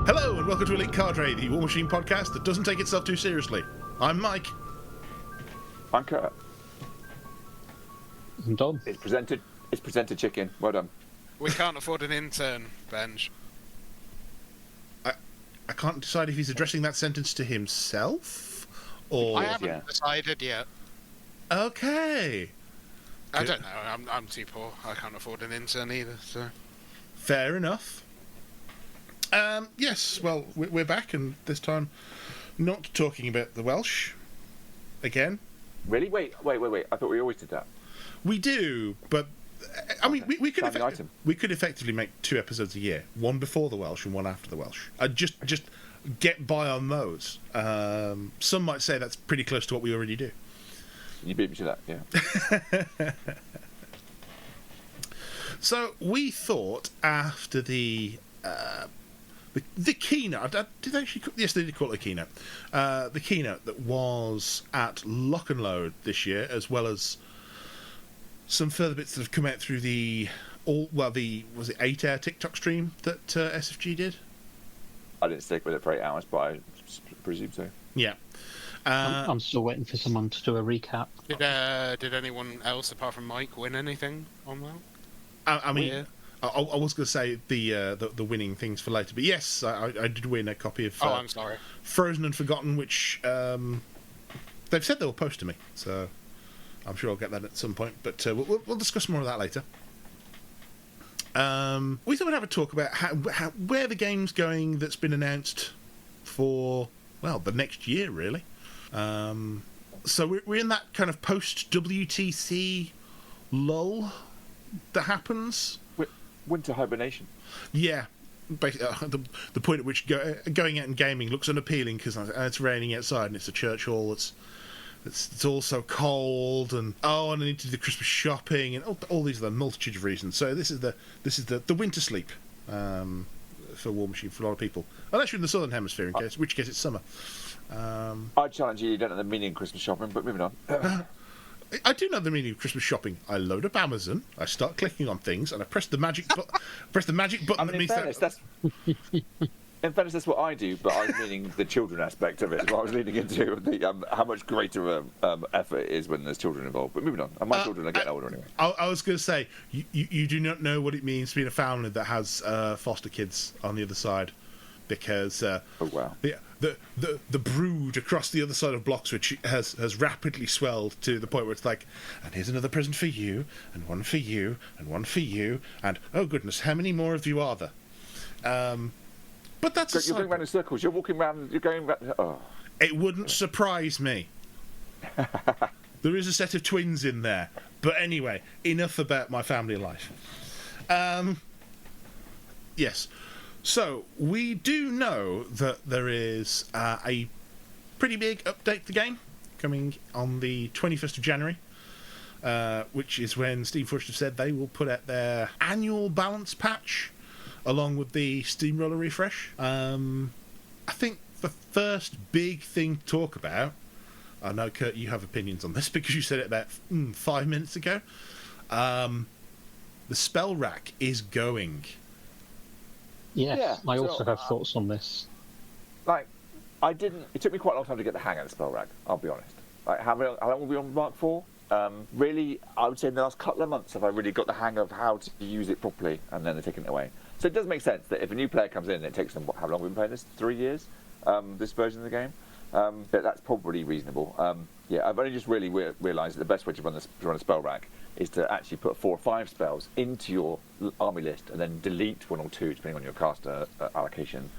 Hello and welcome to Elite Cadre, the War Machine podcast that doesn't take itself too seriously. I'm Mike. I'm Kurt. I'm Dom. It's presented chicken. Well done. We can't afford an intern, Benj. I can't decide if he's addressing that sentence to himself or... I haven't decided yet. Okay. I don't know. I'm too poor. I can't afford an intern either. So Fair enough. Yes, well, we're back, and this time not talking about the Welsh again. Really? Wait. I thought we always did that. We do, but I mean, we could we could effectively make 2 episodes a year, one before the Welsh and one after the Welsh. Just get by on those. Some might say that's pretty close to what we already do. You beat me to that, yeah. So we thought after the keynote, did they actually? Yes, they did call it a keynote. The keynote that was at Lock and Load this year, as well as some further bits that have come out through was it 8-hour TikTok stream that SFG did? I didn't stick with it for 8 hours, but I presume so. Yeah. I'm still waiting for someone to do a recap. Did anyone else apart from Mike win anything on that? I mean, I was going to say the winning things for later, but yes, I did win a copy of. I'm sorry. Frozen and Forgotten, which they've said they'll post to me, so I'm sure I'll get that at some point. But we'll discuss more of that later. We thought we'd have a talk about where the game's going that's been announced for the next year, really. So we're in that kind of post WTC lull that happens. Winter hibernation. Yeah, the point at which going out and gaming looks unappealing because it's raining outside and it's a church hall. It's all so cold and I need to do the Christmas shopping and all these are the multitude of reasons. So this is the winter sleep for War Machine for a lot of people, unless you're in the southern hemisphere, in which case it's summer. I challenge you don't know the meaning of Christmas shopping, but moving on. I do know the meaning of Christmas shopping. I load up Amazon, I start clicking on things, and I press the magic button. I mean, in fairness, that's what I do, but I was meaning the children aspect of it. Is what I was leading into how much greater effort it is when there's children involved. But moving on, and my children are getting older anyway. I was going to say you do not know what it means to be in a family that has foster kids on the other side, because oh wow. The brood across the other side of Bloxwich has rapidly swelled to the point where it's like, and here's another present for you, and one for you, and one for you, and oh goodness, how many more of you are there? But that's you're going round in circles. You're walking around. You're going back. Oh. It wouldn't surprise me. There is a set of twins in there, but anyway, enough about my family life. Yes. So, we do know that there is a pretty big update to the game coming on the 21st of January, which is when Steamforged have said they will put out their annual balance patch along with the Steamroller refresh. I think the first big thing to talk about, I know, Kurt, you have opinions on this because you said it about 5 minutes ago, the spell rack is going. Yes, yeah, I also have thoughts on this. It took me quite a long time to get the hang of the spell rack, I'll be honest. How long were we on Mark 4? Really, I would say in the last couple of months have I really got the hang of how to use it properly, and then they're taking it away. So it does make sense that if a new player comes in, it takes them, how long have we been playing this? 3 years? This version of the game? But that's probably reasonable. I've only just really realised that the best way to run a spell rack is to actually put 4 or 5 spells into your army list and then delete 1 or 2, depending on your caster allocation,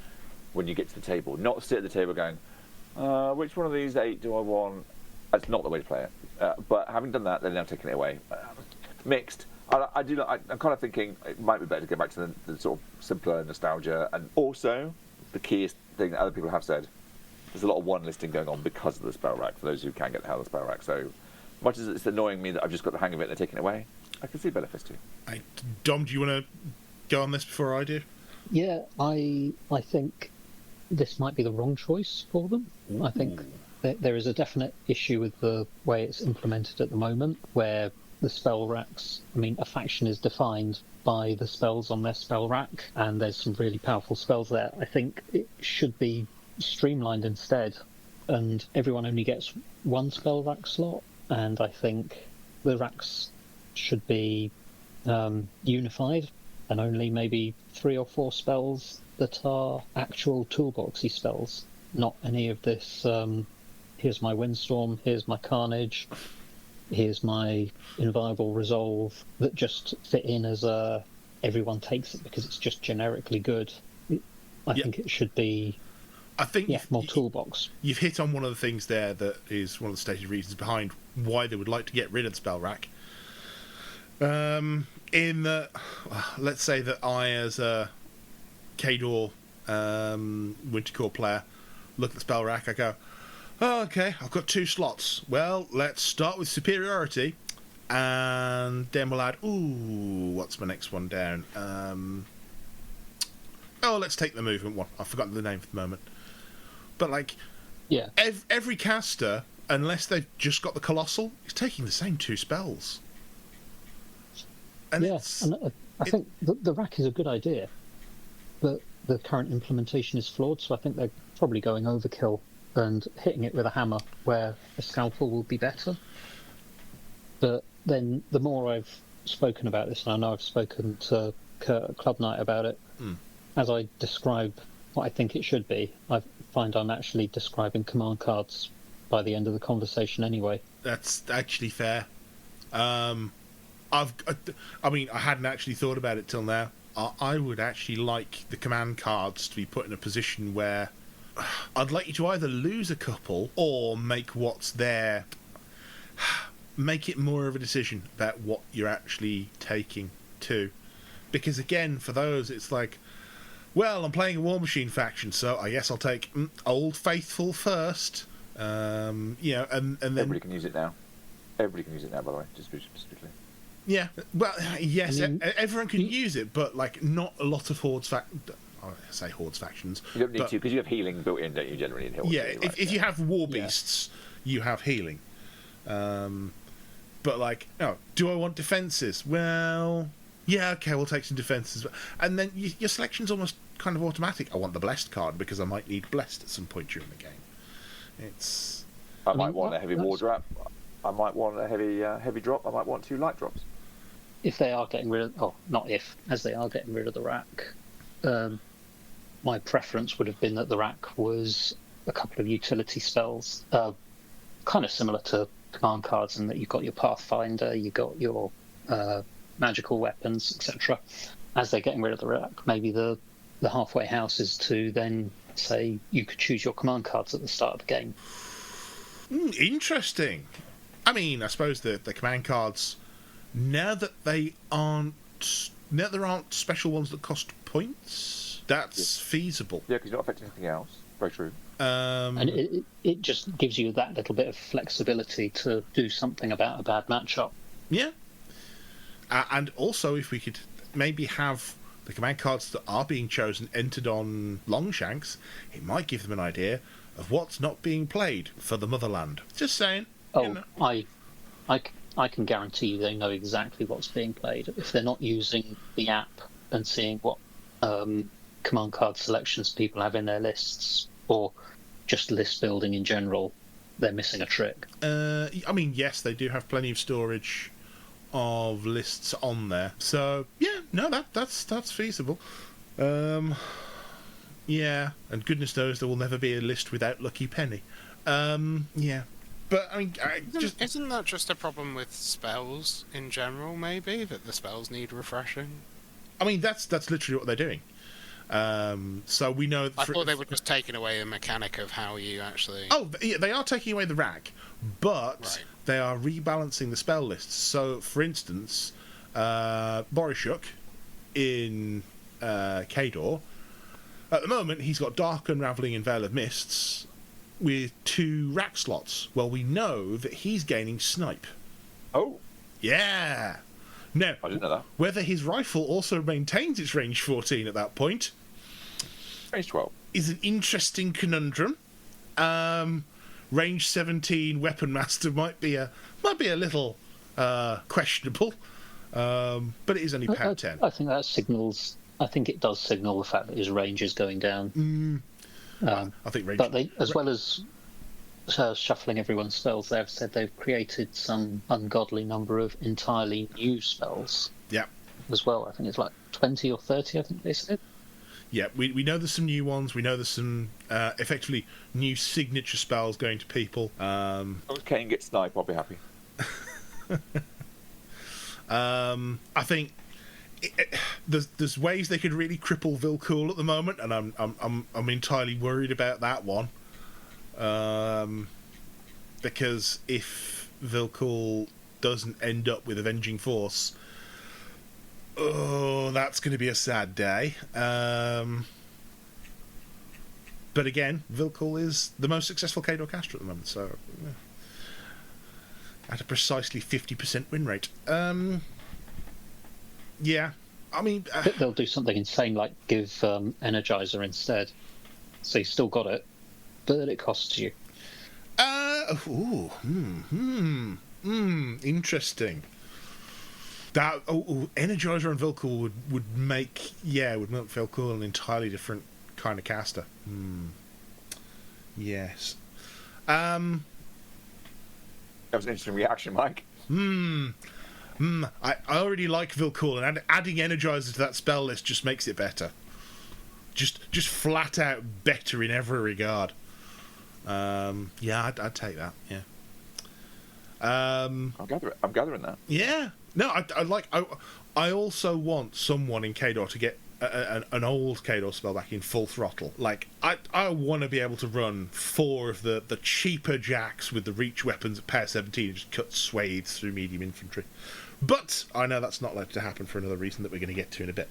when you get to the table. Not sit at the table going, which one of these 8 do I want? That's not the way to play it. But having done that, they're now taking it away. Mixed. I'm kind of thinking it might be better to go back to the sort of simpler nostalgia. And also, the keyest thing that other people have said, there's a lot of one listing going on because of the spell rack, for those who can get the hell of the spell rack. So, much as it's annoying me that I've just got the hang of it and they're taking it away, I can see benefits too. Dom, do you want to go on this before I do? Yeah, I think this might be the wrong choice for them. Ooh. I think that there is a definite issue with the way it's implemented at the moment, where the spell racks. I mean, a faction is defined by the spells on their spell rack, and there's some really powerful spells there. I think it should be streamlined instead, and everyone only gets one spell rack slot, and I think the racks should be unified, and only maybe 3 or 4 spells that are actual toolboxy spells, not any of this here's my Windstorm, here's my Carnage, here's my Inviolable Resolve, that just fit in as everyone takes it because it's just generically good. I think it should be more toolbox. You've hit on one of the things there that is one of the stated reasons behind why they would like to get rid of the spell rack. In that, let's say that I, as a Kador Wintercore player, look at the spell rack, I go, oh, okay, I've got 2 slots. Well, let's start with superiority, and then we'll add, what's my next one down? Let's take the movement one. I've forgotten the name for the moment. But, like, every caster, unless they've just got the Colossal, is taking the same 2 spells. And I think the rack is a good idea, but the current implementation is flawed, so I think they're probably going overkill and hitting it with a hammer where a scalpel will be better. But then the more I've spoken about this, and I know I've spoken to Kurt at Club Night about it, as I describe what I think it should be, I find I'm actually describing command cards by the end of the conversation anyway. That's actually fair. I hadn't actually thought about it till now. I would actually like the command cards to be put in a position where I'd like you to either lose a couple or make what's there, make it more of a decision about what you're actually taking too. Because again, for those, it's like, well, I'm playing a War Machine faction, so I guess I'll take Old Faithful first. And then everybody can use it now. Everybody can use it now, by the way, just specifically. Yeah, well, yes, everyone can use it, but like not a lot of Hordes factions. You don't need to, because you have healing built in, don't you, generally in Hordes? Yeah, if you have War Beasts, you have healing. But like, do I want defences? Well, yeah, okay, we'll take some defences. And then your selection's almost kind of automatic. I want the Blessed card because I might need Blessed at some point during the game. I might want a heavy war drop. I might want a heavy drop. I might want 2 light drops. If they are getting rid of, as they are getting rid of the rack, my preference would have been that the rack was a couple of utility spells, kind of similar to command cards, in that you've got your Pathfinder, you've got your magical weapons, etc. As they're getting rid of the rack, maybe the halfway house is to then say you could choose your command cards at the start of the game. Interesting. I mean, I suppose the command cards, now that there aren't special ones that cost points, that's feasible. Yeah, because you're not affecting anything else. Very true. And it just gives you that little bit of flexibility to do something about a bad matchup. Yeah. And also, if we could maybe have the command cards that are being chosen entered on Longshanks, it might give them an idea of what's not being played for the motherland. Just saying. I can guarantee you they know exactly what's being played. If they're not using the app and seeing what command card selections people have in their lists, or just list building in general, they're missing a trick. I mean, yes, they do have plenty of storage of lists on there. So, yeah, no, that's feasible. Yeah, and goodness knows there will never be a list without Lucky Penny. Yeah. But, I mean, Isn't that just a problem with spells in general, maybe? That the spells need refreshing? I mean, that's literally what they're doing. So we know... I thought they were just taking away the mechanic of how you actually... Oh, yeah, they are taking away the rack, but they are rebalancing the spell lists. So, for instance, Borishuk in Kador, at the moment, he's got Dark Unravelling and Veil of Mists with 2 rack slots. Well, we know that he's gaining Snipe. Oh. Yeah. Now, I didn't know that. Whether his rifle also maintains its range 14 at that point... Range 12. ...is an interesting conundrum. Range 17 Weapon Master might be a little questionable. But it is only pound 10. I think that signals. I think it does signal the fact that his range is going down. I think range. But they, as well as shuffling everyone's spells, they've said they've created some ungodly number of entirely new spells. Yeah. As well, I think it's like 20 or 30. I think they said. Yeah, we know there's some new ones. We know there's some effectively new signature spells going to people. If Kane gets sniped, I'll be happy. I think there's ways they could really cripple Vilcool at the moment, and I'm entirely worried about that one. Because if Vilcool doesn't end up with Avenging Force, oh, that's going to be a sad day. But again, Vilcool is the most successful Khador caster at the moment, so at a precisely 50% win rate. Yeah, I mean... They'll do something insane like give Energizer instead. So you've still got it, but it costs you. Interesting. That Energizer and Vilcool would make Vilcool an entirely different kind of caster. Yes. That was an interesting reaction, Mike. I already like Vilcool, and adding Energizer to that spell list just makes it better. Just flat out better in every regard. Yeah, I'd take that. Yeah. I'm gathering that. Yeah. No, I also want someone in Khador to get an old Khador spell back in full throttle. Like, I want to be able to run 4 of the cheaper jacks with the reach weapons at power 17 and just cut swathes through medium infantry. But I know that's not likely to happen for another reason that we're going to get to in a bit.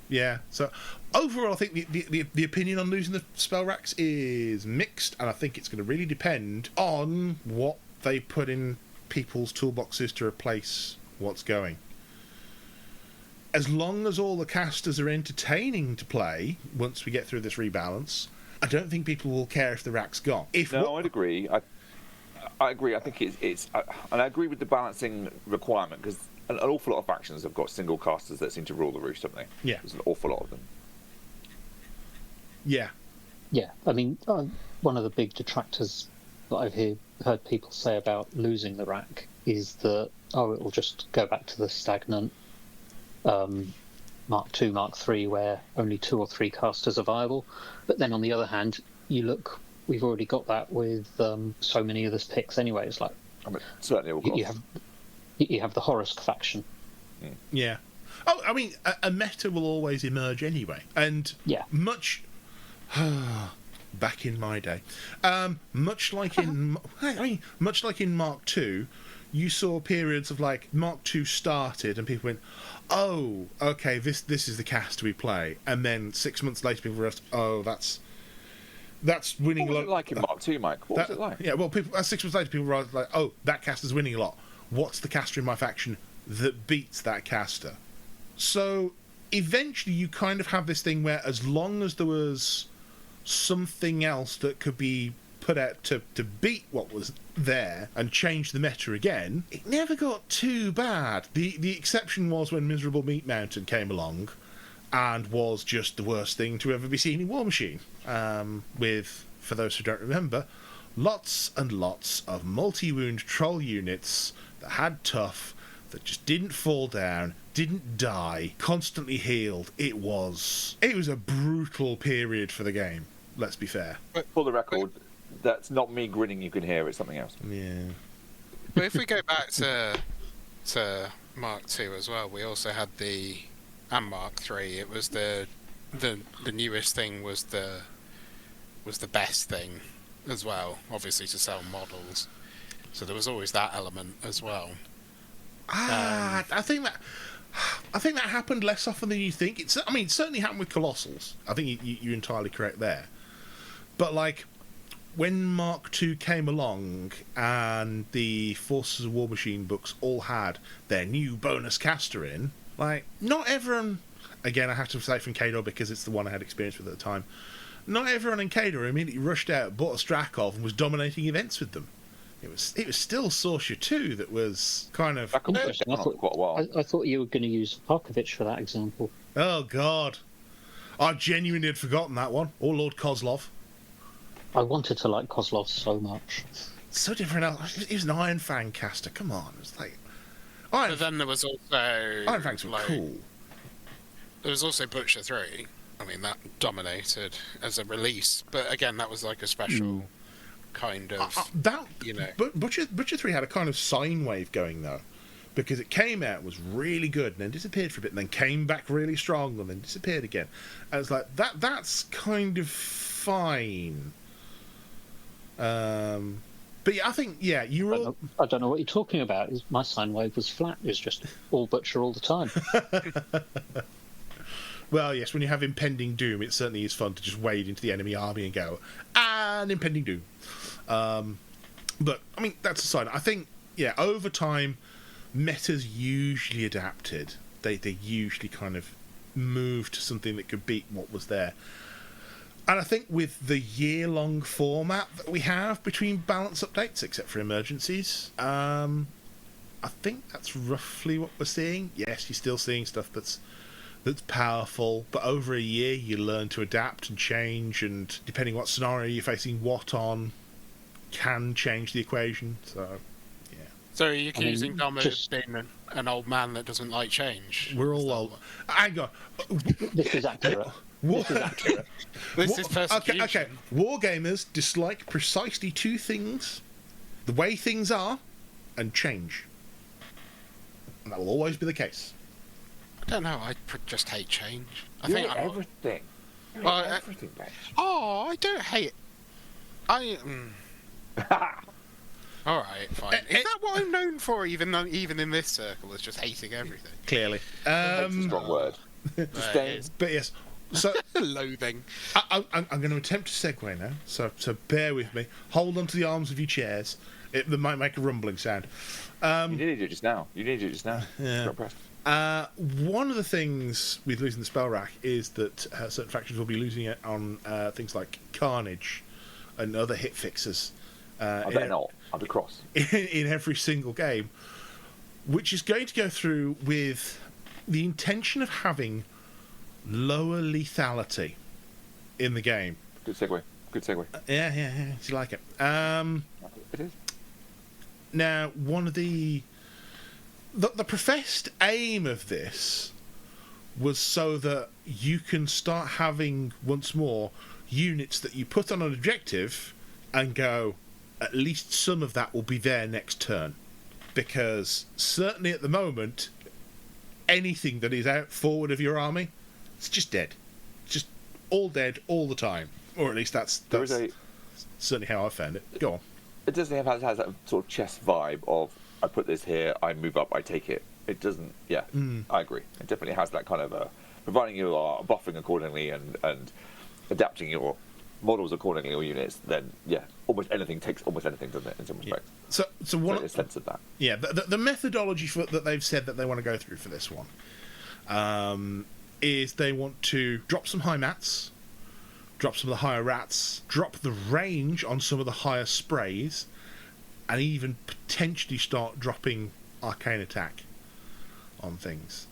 Yeah, so overall I think the opinion on losing the spell racks is mixed, and I think it's going to really depend on what they put in people's toolboxes to replace what's going. As long as all the casters are entertaining to play once we get through this rebalance, I don't think people will care if the rack's gone. I'd agree. I agree. I think it's and I agree with the balancing requirement, because an awful lot of factions have got single casters that seem to rule the roost, haven't they? Yeah. There's an awful lot of them. Yeah. Yeah, I mean, one of the big detractors that I've heard people say about losing the rack is that, it will just go back to the stagnant Mark II, Mark III, where only 2 or 3 casters are viable. But then on the other hand, we've already got that with so many of this picks anyway. It's like, certainly it will cost. You have the Horus faction. Yeah. Oh, I mean, a meta will always emerge anyway, and much back in my day, much like in Mark II, you saw periods of like Mark II started and people went, "Oh, okay, this is the cast we play," and then 6 months later people realized, "Oh, that's winning a lot." What was it like in Mark II, Mike? What was it like? Yeah, well, 6 months later people realized, like, "Oh, that caster's winning a lot. What's the caster in my faction that beats that caster?" So eventually you kind of have this thing where as long as there was something else that could be put out to beat what was there and change the meta again, it never got too bad. The exception was when Miserable Meat Mountain came along and was just the worst thing to ever be seen in War Machine, with, for those who don't remember, lots and lots of multi-wound troll units that had tough, that just didn't fall down, didn't die, constantly healed. It was a brutal period for the game, let's be fair. But for the record, that's not me grinning, you can hear, it's something else. Yeah. But if we go back to Mark II as well, we also had and Mark III, it was the newest thing was the best thing as well, obviously, to sell models. So there was always that element as well. I think that happened less often than you think. It certainly happened with Colossals. I think you're entirely correct there. But like when Mark II came along and the Forces of War Machine books all had their new bonus caster in, like, not everyone, again I have to say from Khador because it's the one I had experience with at the time, not everyone in Khador immediately rushed out, bought a Strakov and was dominating events with them. it was still Sorcerer 2 that was kind of... Back on Interesting. I for quite a while. I thought you were going to use Parkovich for that example. Oh, God. I genuinely had forgotten that one. Or Lord Kozlov. I wanted to like Kozlov so much. So different. He was an Iron Fang caster. Come on. It's like... Iron, But then there was also Iron Fangs were cool. There was also Butcher 3. I mean, that dominated as a release, but again, that was like a special kind of, you know. But Butcher 3 had a kind of sine wave going, though, because it came out, was really good, and then disappeared for a bit, and then came back really strong, and then disappeared again. And it's like, that's kind of fine. But yeah, I think, yeah, you were all... I don't know what you're talking about. My sine wave was flat. It was just all Butcher all the time. Well, yes, when you have impending doom, it certainly is fun to just wade into the enemy army and go, and impending doom. But, I mean, that's aside. I think, yeah, over time, metas usually adapted. They usually kind of moved to something that could beat what was there. And I think with the year-long format that we have between balance updates, except for emergencies, I think that's roughly what we're seeing. Yes, you're still seeing stuff that's powerful, but over a year you learn to adapt and change, and depending what scenario you're facing what on, can change the equation. So, yeah. So are you accusing Dom of being an old man that doesn't like change? We're all old. Hang on. This is accurate. This is accurate. This is persecution. Okay. Wargamers dislike precisely two things: the way things are, and change. And that will always be the case. I don't know. I just hate change. I You think hate I'm everything. You hate Well, everything, mate. Oh, I don't hate. All right, fine. Is that what I'm known for? Even in this circle, is just hating everything. Clearly. That's a strong word. Disdain. But yes. So Loathing. I'm going to attempt to segue now. So bear with me. Hold on to the arms of your chairs. It might make a rumbling sound. You needed it just now. Yeah. Got pressed. One of the things with losing the spell rack is that certain factions will be losing it on things like Carnage and other hit fixers. I better not. I'll be cross. In every single game, which is going to go through with the intention of having lower lethality in the game. Good segue. Yeah. Do you like it? It is. Now, one of the professed aim of this was so that you can start having, once more, units that you put on an objective and go, at least some of that will be there next turn. Because certainly at the moment, anything that is out forward of your army, it's just dead. It's just all dead all the time. Or at least that's certainly how I found it. Go on. It doesn't have has that sort of chess vibe of I put this here, I move up, I take it. It doesn't. Yeah, I agree. It definitely has that kind of providing you are buffering accordingly and adapting your models accordingly or units. Then yeah, almost anything takes almost anything, doesn't it? In some respect. So one a sense of that. Yeah, the methodology that they've said that they want to go through for this one is they want to drop some high mats, drop some of the higher rats, drop the range on some of the higher sprays, and even potentially start dropping arcane attack on things.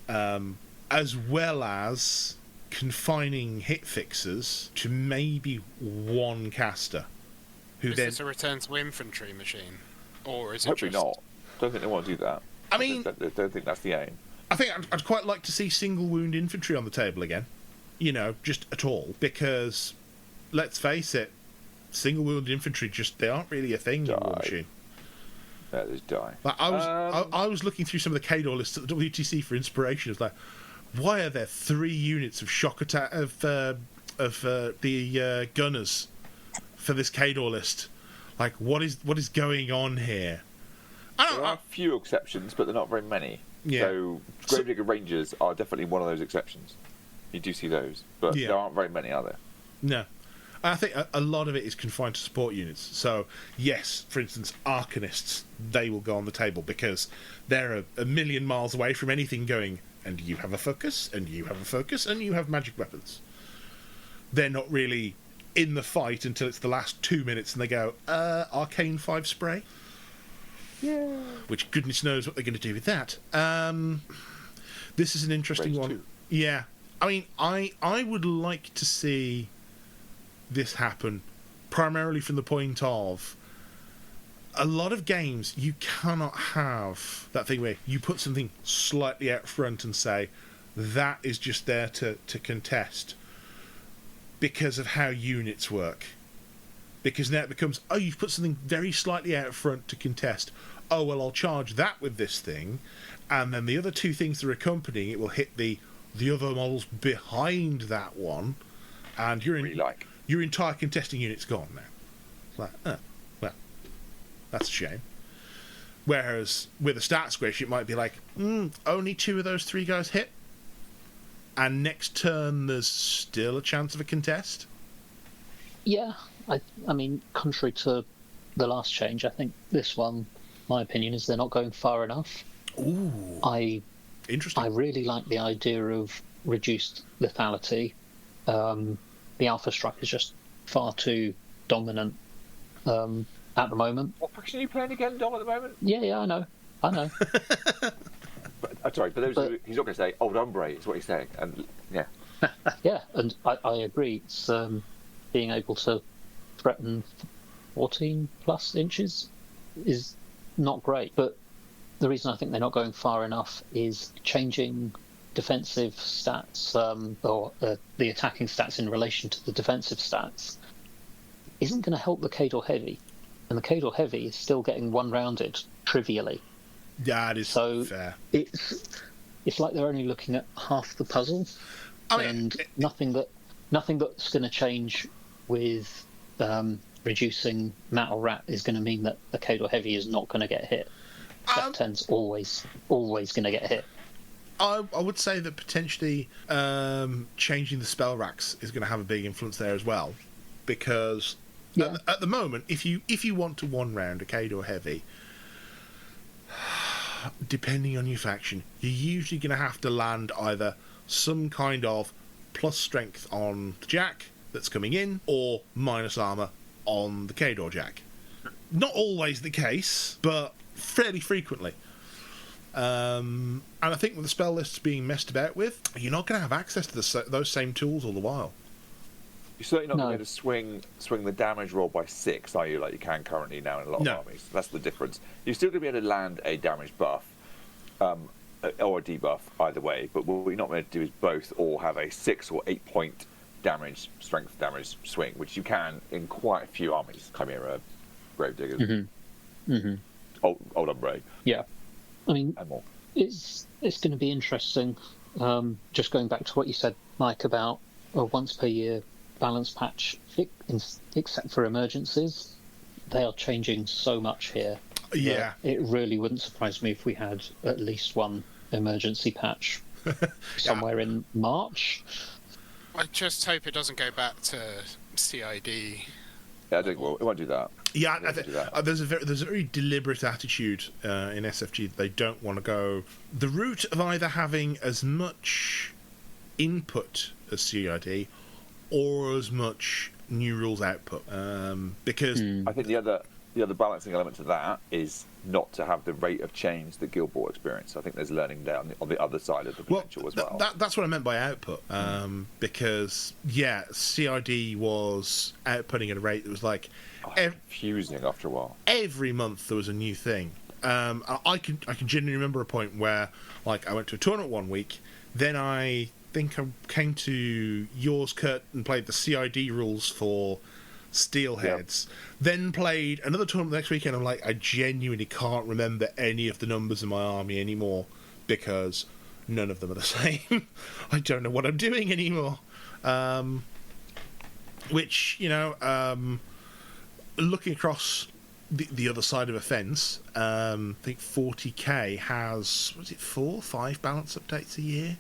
As well as confining hit fixers to maybe one caster. Is this a return to infantry machine? Or is it Hopefully just... not. Don't think they want to do that. I mean... I don't think that's the aim. I think I'd quite like to see single wound infantry on the table again. You know, just at all. Because, let's face it, single wound infantry they aren't really a thing in War Machine. Yeah, they just die. Like, I was looking through some of the KDOR lists at the WTC for inspiration. It was like, why are there 3 units of shock attack of the gunners for this KDOR list? Like, what is going on here? There are a few exceptions, but they're not very many. Yeah. So Gravedigger Rangers are definitely one of those exceptions. You do see those, but there aren't very many, are there? No. I think a lot of it is confined to support units. So, yes, for instance, Arcanists, they will go on the table because they're a million miles away from anything going, and you have a focus, and you have a focus, and you have magic weapons. They're not really in the fight until it's the last 2 minutes, and they go, Arcane 5 spray? Yeah. Which goodness knows what they're going to do with that. This is an interesting Rage one. 2. Yeah. I mean, I would like to see this happen primarily from the point of a lot of games you cannot have that thing where you put something slightly out front and say that is just there to contest because of how units work. Because now it becomes, oh, you've put something very slightly out front to contest. Oh, well, I'll charge that with this thing, and then the other two things that are accompanying it will hit the other models behind that one, and your entire contesting unit's gone now. It's like, well, that's a shame. Whereas with a stat squish, it might be like, only 2 of those 3 guys hit, and next turn there's still a chance of a contest. Yeah, I mean, contrary to the last change, I think this one, my opinion, is they're not going far enough. Ooh. Interesting. I really like the idea of reduced lethality. The Alpha Strike is just far too dominant at the moment. What faction are you playing again, Dom, at the moment? Yeah, I know. Sorry, but he's not going to say old hombre, is what he's saying. And yeah. Yeah, and I agree. It's being able to threaten 14 plus inches is not great. But the reason I think they're not going far enough is changing defensive stats, or the attacking stats in relation to the defensive stats, isn't going to help the Cador Heavy. And the Cador Heavy is still getting one-rounded trivially. Yeah, it is so fair. It's like they're only looking at half the puzzle, nothing that's going to change with reducing Mat or Rat is going to mean that the Cador Heavy is not going to get hit. That 10's always going to get hit. I would say that potentially changing the spell racks is going to have a big influence there as well, because at the moment, if you want to one round a Cador Heavy, depending on your faction, you're usually going to have to land either some kind of plus strength on the Jack that's coming in, or minus armor on the Cador Jack. Not always the case, but fairly frequently. And I think with the spell lists being messed about with, you're not going to have access to those same tools all the while. You're certainly not going to swing the damage roll by 6, are you? Like you can currently now in a lot of armies. That's the difference. You're still going to be able to land a damage buff or a debuff either way, but what you're not going to do is both, or have a 6 or 8 point strength damage swing, which you can in quite a few armies. Chimera, Gravediggers, Old Umbre. Yeah, I mean, and more. It's going to be interesting. Just going back to what you said, Mike, about a once per year balance patch, except for emergencies, they are changing so much here. Yeah, it really wouldn't surprise me if we had at least one emergency patch somewhere in March. I just hope it doesn't go back to CID. Yeah, I think it won't do that. Yeah, there's a very deliberate attitude in SFG that they don't want to go the route of either having as much input as CID or as much new rules output, because I think the other balancing element to that is not to have the rate of change that Guild Ball experience. I think there's learning there on the other side of the potential as well. That's what I meant by output, because CID was outputting at a rate that was like confusing after a while. Every month there was a new thing. I can genuinely remember a point where, like, I went to a tournament one week, then I think I came to yours, Kurt, and played the CID rules for Steelheads. Then played another tournament the next weekend. I'm like, I genuinely can't remember any of the numbers in my army anymore because none of them are the same. I don't know what I'm doing anymore. Which, looking across the other side of a fence, I think 40k has, 4-5 balance updates a year?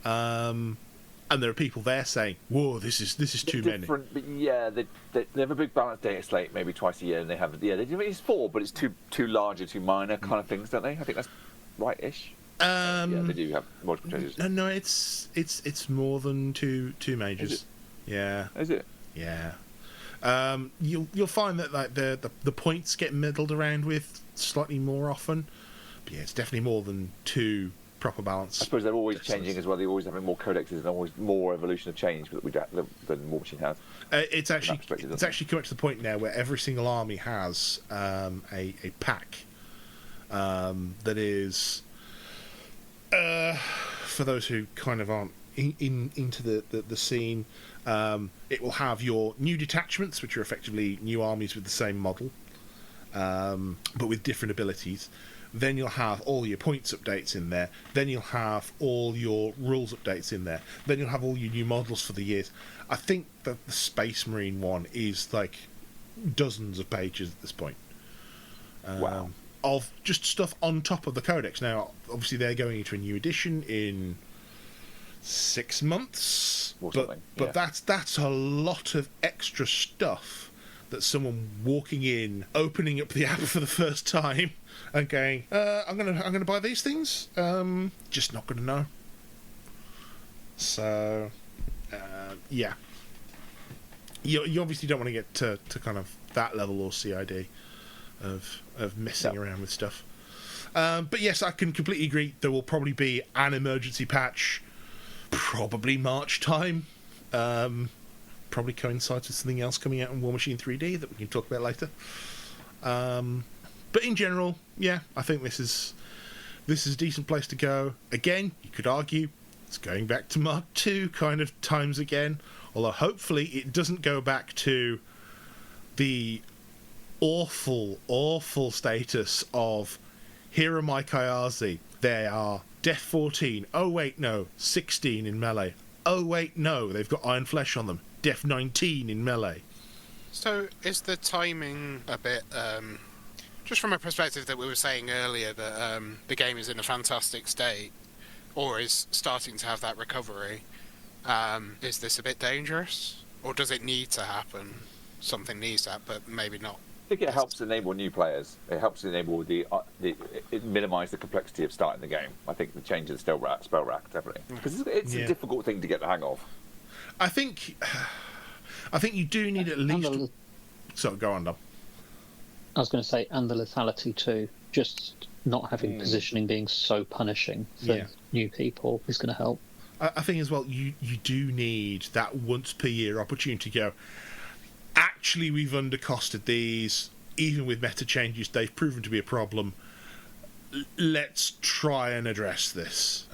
And there are people there saying, "Whoa, this is too many." But they have a big balance data slate maybe twice a year, and they have it's 4, but it's too large or too minor kind of things, don't they? I think that's right-ish. Yeah, they do have multiple changes. No, it's more than two majors. Is it? Yeah. Is it? Yeah. You'll find that like the points get middled around with slightly more often. But yeah, it's definitely more than 2 proper balance. I suppose they're always changing as well. They're always having more codexes and always more evolution of change than War Machine has. It's actually coming to the point now where every single army has a pack that is for those who kind of aren't into the scene. It will have your new detachments, which are effectively new armies with the same model, but with different abilities. Then you'll have all your points updates in there. Then you'll have all your rules updates in there. Then you'll have all your new models for the years. I think that the Space Marine one is like dozens of pages at this point. Wow. Of just stuff on top of the codex. Now, obviously, they're going into a new edition in 6 months. But that's a lot of extra stuff that someone walking in, opening up the app for the first time, and going, I'm gonna buy these things. Just not gonna know. So, yeah. You obviously don't want to get to kind of that level or CID of messing around with stuff. But yes, I can completely agree. There will probably be an emergency patch, probably March time. Probably coincides with something else coming out in War Machine 3D that we can talk about later. But in general, yeah, I think this is a decent place to go. Again, you could argue it's going back to Mark II kind of times again, although hopefully it doesn't go back to the awful, awful status of here are my Kyazi. They are Def 14. Oh wait, no, 16 in melee. Oh wait, no, they've got Iron Flesh on them. Def 19 in melee. So is the timing a bit, just from a perspective that we were saying earlier, that the game is in a fantastic state, or is starting to have that recovery, is this a bit dangerous? Or does it need to happen? Something needs to happen, but maybe not. I think it helps enable new players. It helps enable it minimise the complexity of starting the game. I think the change of the spell rack definitely, because it's a difficult thing to get the hang of. I think you do need at least. So go on, Dom. I was going to say, and the lethality too. Just not having positioning being so punishing for new people is going to help. I think as well, you do need that once per year opportunity to go, actually, we've undercosted these. Even with meta changes, they've proven to be a problem. Let's try and address this.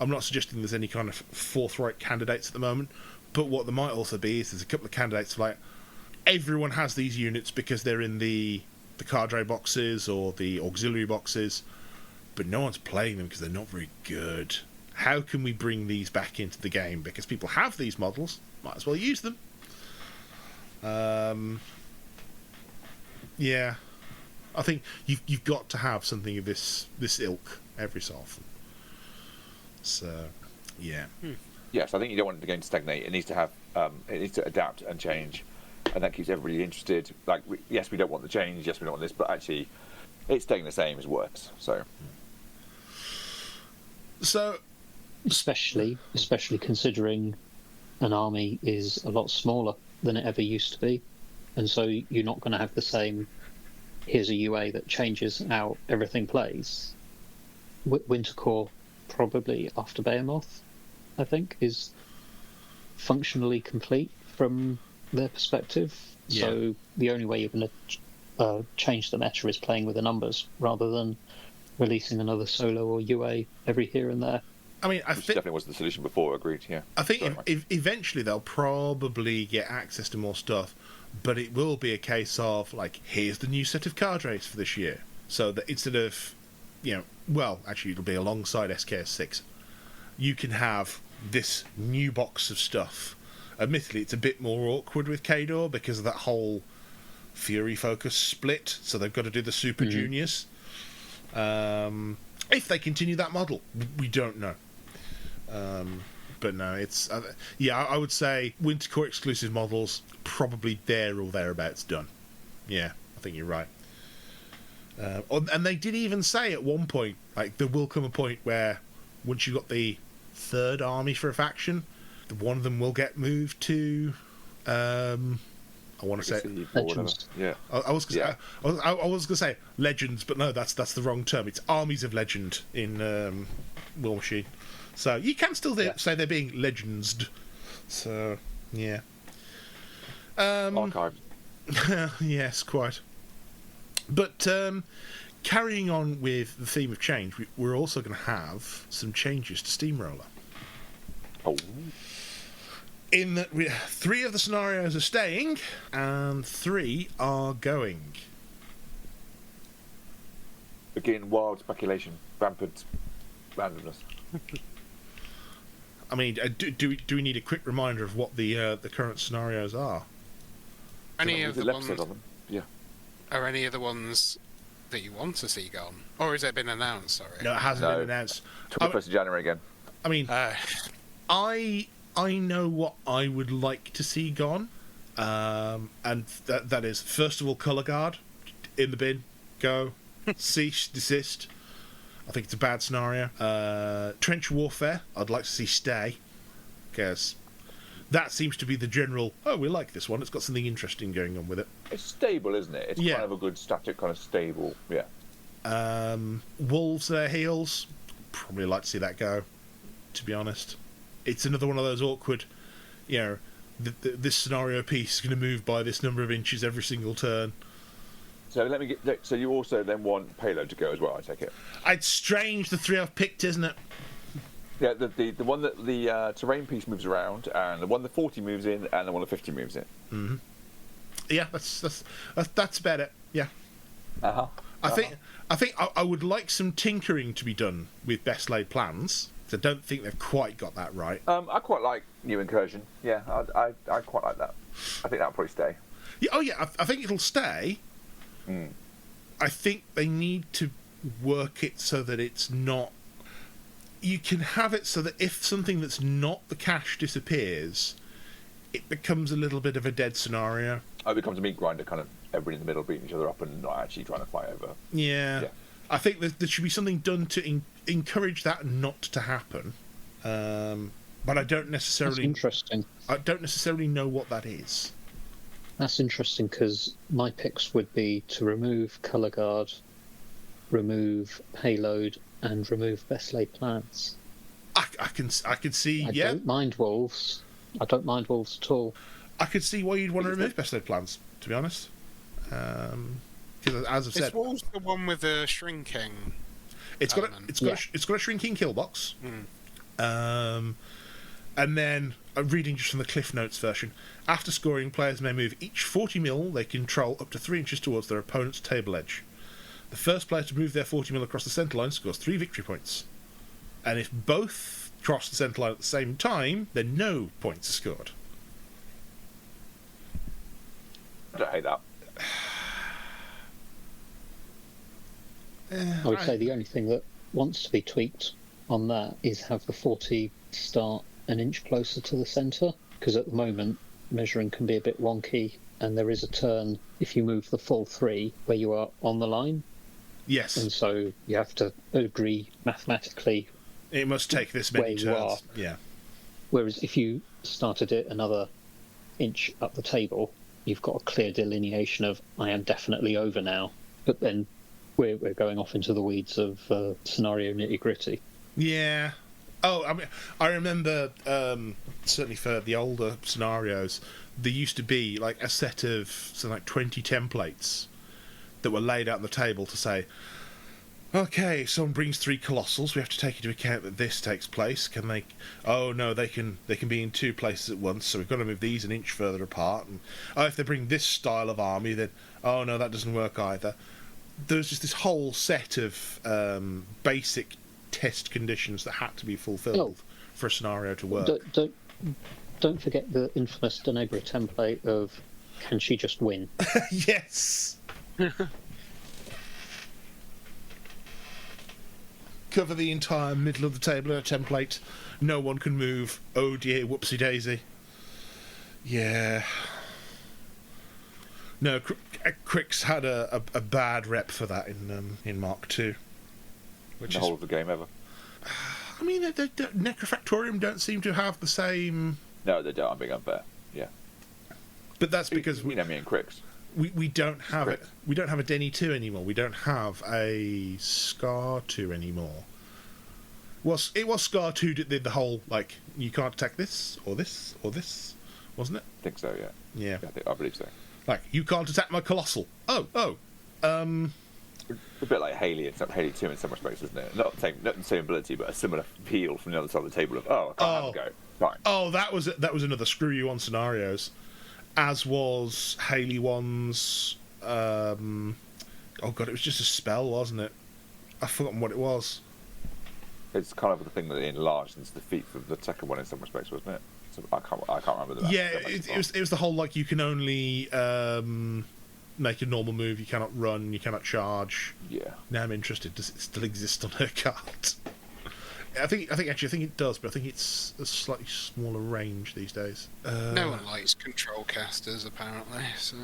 I'm not suggesting there's any kind of forthright candidates at the moment, but what there might also be is there's a couple of candidates like everyone has these units because they're in the cadre boxes or the auxiliary boxes, but no one's playing them because they're not very good. How can we bring these back into the game? Because people have these models, might as well use them. Yeah, I think you've got to have something of this ilk every so often. So, yeah. Yes, I think you don't want the game to stagnate. It needs to have, it needs to adapt and change, and that keeps everybody interested. Like, yes, we don't want the change. Yes, we don't want this, but actually, it's staying the same is worse. So, especially considering an army is a lot smaller than it ever used to be, and so you're not going to have the same. Here's a UA that changes how everything plays. Winter Corps, probably after Behemoth, I think, is functionally complete from their perspective. Yeah. So the only way you're going to change the meta is playing with the numbers rather than releasing another solo or UA every here and there. I mean, Which definitely was the solution before. Agreed. Yeah. I think if eventually they'll probably get access to more stuff, but it will be a case of like, here's the new set of cadres for this year. So that instead of, actually it'll be alongside SKS 6. You can have this new box of stuff. Admittedly, it's a bit more awkward with Kador because of that whole Fury focus split. So they've got to do the Super Juniors. If they continue that model, we don't know. But no, it's I would say Winter Corps exclusive models probably there or thereabouts done. Yeah, I think you're right. And they did even say at one point, like, there will come a point where once you've got the third army for a faction, one of them will get moved to I want to say or whatever. Yeah. I was gonna say legends, but no, that's the wrong term. It's armies of legend in War Machine. So you can still say they're being legendsed. So yeah. Archive. Yes, quite. But carrying on with the theme of change, we're also going to have some changes to Steamroller. Oh. In that 3 of the scenarios are staying and 3 are going. Again, wild speculation, rampant randomness. I mean, do we need a quick reminder of what the current scenarios are? Any of the ones? On them. Yeah. Are any of the ones that you want to see gone, or has it been announced? Sorry. No, it hasn't been announced. 21st of January again. I mean, I know what I would like to see gone, and that is, first of all, colour guard in the bin, go, cease, desist. I think it's a bad scenario. Trench warfare, I'd like to see stay, because that seems to be the general. Oh, we like this one. It's got something interesting going on with it. It's stable, isn't it? It's kind of a good static, kind of stable. Yeah. Wolves at their heels, probably like to see that go. To be honest. It's another one of those awkward, this scenario piece is going to move by this number of inches every single turn. So let me get. So you also then want payload to go as well, I take it. It's strange the 3 I've picked, isn't it? Yeah, the one that the terrain piece moves around, and the one that 40 moves in, and the one that 50 moves in. Mm-hmm. Yeah, that's about it. Yeah. I think I would like some tinkering to be done with best laid plans. I don't think they've quite got that right. I quite like New Incursion. Yeah, I quite like that. I think that'll probably stay. Yeah, I think it'll stay. I think they need to work it so that it's not... You can have it so that if something that's not the cache disappears, it becomes a little bit of a dead scenario. Oh, it becomes a meat grinder, kind of everybody in the middle beating each other up and not actually trying to fight over. Yeah. I think that there should be something done to encourage that not to happen, but I don't necessarily. That's interesting. I don't necessarily know what that is. That's interesting because my picks would be to remove colour guard, remove payload, and remove best laid plans. I can see. I don't mind wolves. I don't mind wolves at all. I could see why you'd want to remove best laid plans. To be honest. Because as I've said, is wolves the one with the shrinking? It's got a shrinking kill box. And then reading just from the Cliff Notes version, after scoring, players may move each 40 mil they control up to 3 inches towards their opponent's table edge. The first player to move their 40 mil across the centre line scores 3 victory points, and if both cross the centre line at the same time, then no points are scored. I don't hate that. I would say the only thing that wants to be tweaked on that is have the 40 start an inch closer to the centre, because at the moment measuring can be a bit wonky, and there is a turn if you move the full 3 where you are on the line. Yes. And so you have to agree mathematically. It must take this many turns. Yeah. Whereas if you started it another inch up the table, you've got a clear delineation of I am definitely over now, but then we're going off into the weeds of scenario nitty-gritty. Yeah. Oh, I mean, I remember certainly for the older scenarios, there used to be like a set of something like 20 templates that were laid out on the table to say, okay, someone brings 3 colossals, we have to take into account that this takes place. Can they? Oh no, they can be in 2 places at once, so we've got to move these an inch further apart. And oh, if they bring this style of army, then oh no, that doesn't work either. There's just this whole set of basic test conditions that had to be fulfilled for a scenario to work. Don't forget the infamous Denegra template of can she just win? Yes. Cover the entire middle of the table in a template. No one can move. Oh dear, whoopsie daisy. Yeah. No, Crix had a bad rep for that in Mark II. Which the whole of the game ever. I mean, Necrofactorium don't seem to have the same... No, they don't. I'm being unfair. Yeah. But that's because you know me and Cricks. we don't have it. We don't have a Denny 2 anymore. We don't have a Scar 2 anymore. It was Scar 2 that did the whole, like, you can't attack this, or this, or this, wasn't it? I think so, yeah. Yeah. I believe so. Like, you can't attack my Colossal. A bit like Haley 2 in some respects, isn't it? Not the same ability, but a similar feel from the other side of the table of, I can't have a go. Fine. Oh, that was another screw you on scenarios. As was Haley 1's... oh, God, it was just a spell, wasn't it? I've forgotten what it was. It's kind of the thing that they enlarged into the feat for the second one in some respects, wasn't it? So I can't remember that. Yeah, it was the whole, like, you can only make a normal move, you cannot run, you cannot charge. Yeah. Now I'm interested. Does it still exist on her card? I think it does, but I think it's a slightly smaller range these days. No one likes control casters, apparently. So,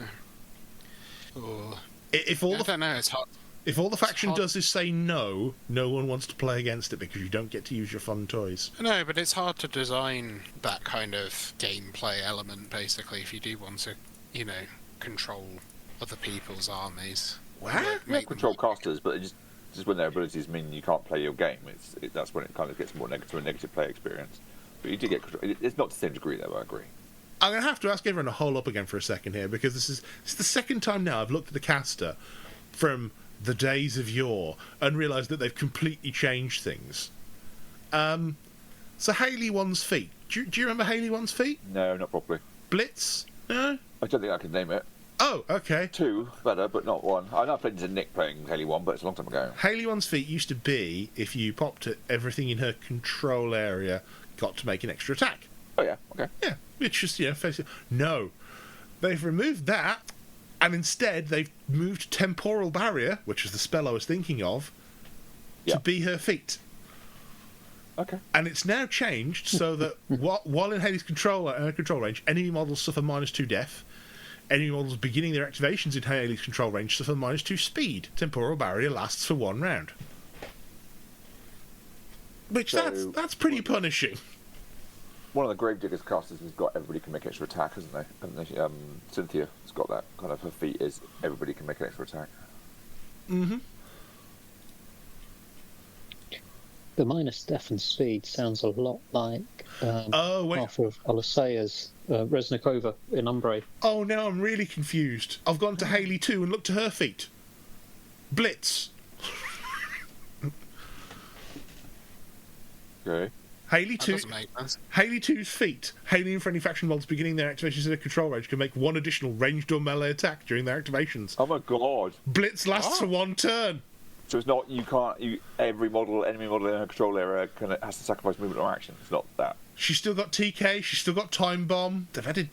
if all I don't know. It's hard. If all the faction does is say no, no one wants to play against it because you don't get to use your fun toys. No, but it's hard to design that kind of gameplay element, basically, if you do want to, control other people's armies. What? Make control casters, but just when their abilities mean you can't play your game, that's when it kind of gets more negative, a negative play experience. But you do get control. It's not to the same degree, though, I agree. I'm going to have to ask everyone to hold up again for a second here, because it's the second time now I've looked at the caster from the days of yore and realised that they've completely changed things. So Haley 1's feat. Do you remember Haley 1's feat? No, not properly. Blitz? No? I don't think I can name it. Oh, okay. 2 better, but not 1. I know I played into Nick playing Haley 1, but it's a long time ago. Haley 1's feat used to be, if you popped at everything in her control area, got to make an extra attack. Oh, yeah, okay. Yeah, which is, no. They've removed that, and instead they've moved Temporal Barrier, which is the spell I was thinking of, to be her feat. Okay. And it's now changed so that while in Haley's control range, enemy models suffer -2 death. Enemy models beginning their activations in Haley's control range suffer -2 speed. Temporal Barrier lasts for 1 round. Which, that's pretty punishing. One of the Gravediggers casters has got everybody can make extra attack, hasn't they? Cynthia's got that kind of, her feat is everybody can make an extra attack. Mm-hmm. The minus death and speed sounds a lot like half of Oluseya's Reznikova in Umbre. Oh, now I'm really confused. I've gone to Haley 2 and looked at her feat. Blitz. Okay. Haley 2's feat. Haley and friendly faction models beginning their activations in a control range can make 1 additional ranged or melee attack during their activations. Oh my god. Blitz lasts for 1 turn. So it's not every enemy model in her control area has to sacrifice movement or action. It's not that. She's still got TK, she's still got Time Bomb. They've added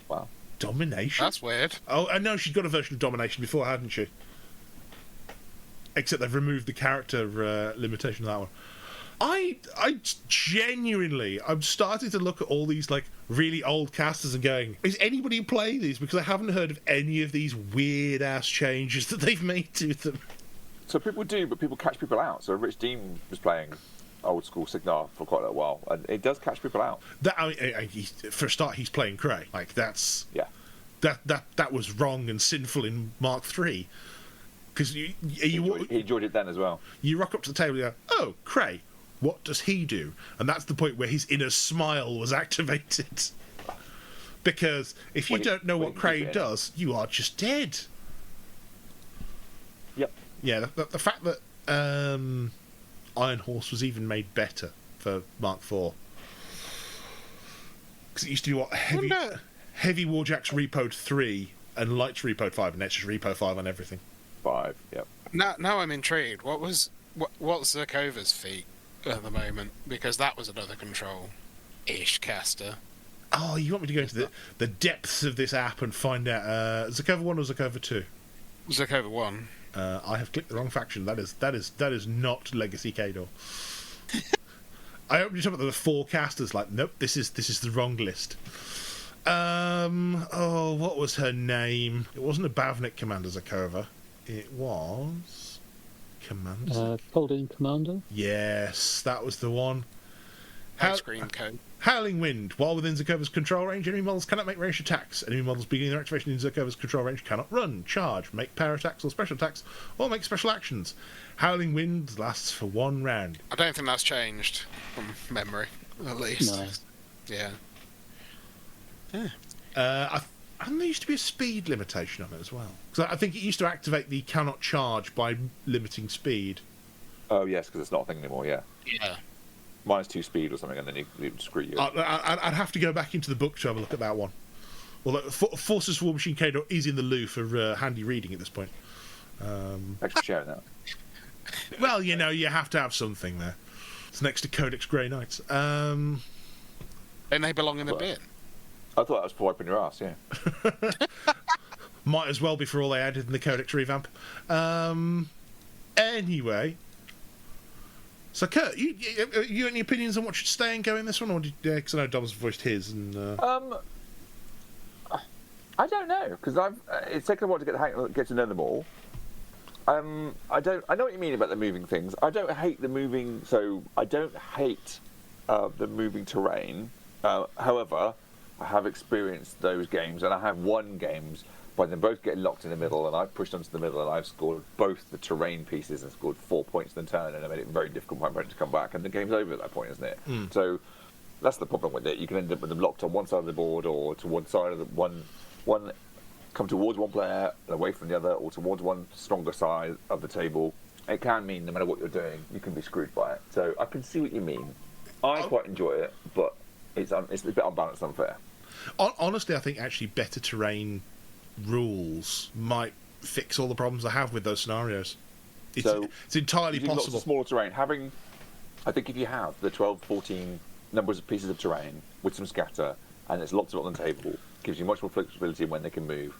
Domination. That's weird. Oh, I know she's got a version of Domination before, hadn't she? Except they've removed the character limitation of that one. I genuinely, I'm starting to look at all these like really old casters and going, is anybody playing these? Because I haven't heard of any of these weird ass changes that they've made to them. So people do, but people catch people out. So Rich Dean was playing old school Signar for quite a while, and it does catch people out. For a start, he's playing Cray. Like that was wrong and sinful in Mark III. Because he enjoyed it then as well. You rock up to the table and go, oh, Cray, what does he do? And that's the point where his inner smile was activated. Because if you don't know what Cray does, you are just dead. Yep. Yeah, the fact that Iron Horse was even made better for Mark IV. Because it used to be Heavy Warjacks repoed 3 and Lights repoed 5, and that's just repo 5 on everything. 5, yep. Now I'm intrigued. What's Zerkova's feat at the moment? Because that was another control-ish caster. Oh, you want me to go into the depths of this app and find out Zerkova 1 or Zerkova 2? Zerkova 1. I have clicked the wrong faction. That is not Legacy Kador. I opened it up, there were 4 casters. Like, nope, this is the wrong list. What was her name? It wasn't a Bavnik Commander Zerkova. It was Colding Commander. Yes, that was the one. Ice Cream Code. Howling Wind. While within Zerkova's control range, enemy models cannot make ranged attacks. Enemy models beginning their activation in Zerkova's control range cannot run, charge, make power attacks or special attacks, or make special actions. Howling Wind lasts for 1 round. I don't think that's changed from memory, at least. No. Yeah. I think there used to be a speed limitation on it as well. Because I think it used to activate the cannot charge by limiting speed. Oh yes, because it's not a thing anymore. Yeah. Yeah. -2 speed or something, and then you screw you. I'd have to go back into the book to have a look at that one. Although Forces War Machine Keynote is in the loo for handy reading at this point. Thanks for sharing that. Well, you know, you have to have something there. It's next to Codex Grey Knights. And they belong in the Well, bin. I thought that was for wiping your ass. Yeah. Might as well be for all they added in the Codex revamp. Anyway. So, Kurt, you any opinions on what should stay and go in this one? Or because I know Dom's voiced his. And, I don't know, because it's taken a while to get to know them all. I know what you mean about the moving things. I don't hate the moving. So I don't hate the moving terrain. However, I have experienced those games, and I have won games by them both getting locked in the middle, and I've pushed onto the middle, and I've scored both the terrain pieces and scored 4 points in the turn, and I made it very difficult for my opponent to come back, and the game's over at that point, isn't it? So that's the problem with it. You can end up with them locked on one side of the board, or to one side of the one come towards one player and away from the other, or towards one stronger side of the table. It can mean no matter what you're doing, you can be screwed by it. So I can see what you mean. I quite enjoy it, but it's a bit unbalanced, unfair. Honestly, I think actually better terrain rules might fix all the problems I have with those scenarios. It's entirely using possible. Lots of smaller terrain. I think if you have the 12, 14 numbers of pieces of terrain with some scatter, and there's lots of it on the table, gives you much more flexibility in when they can move,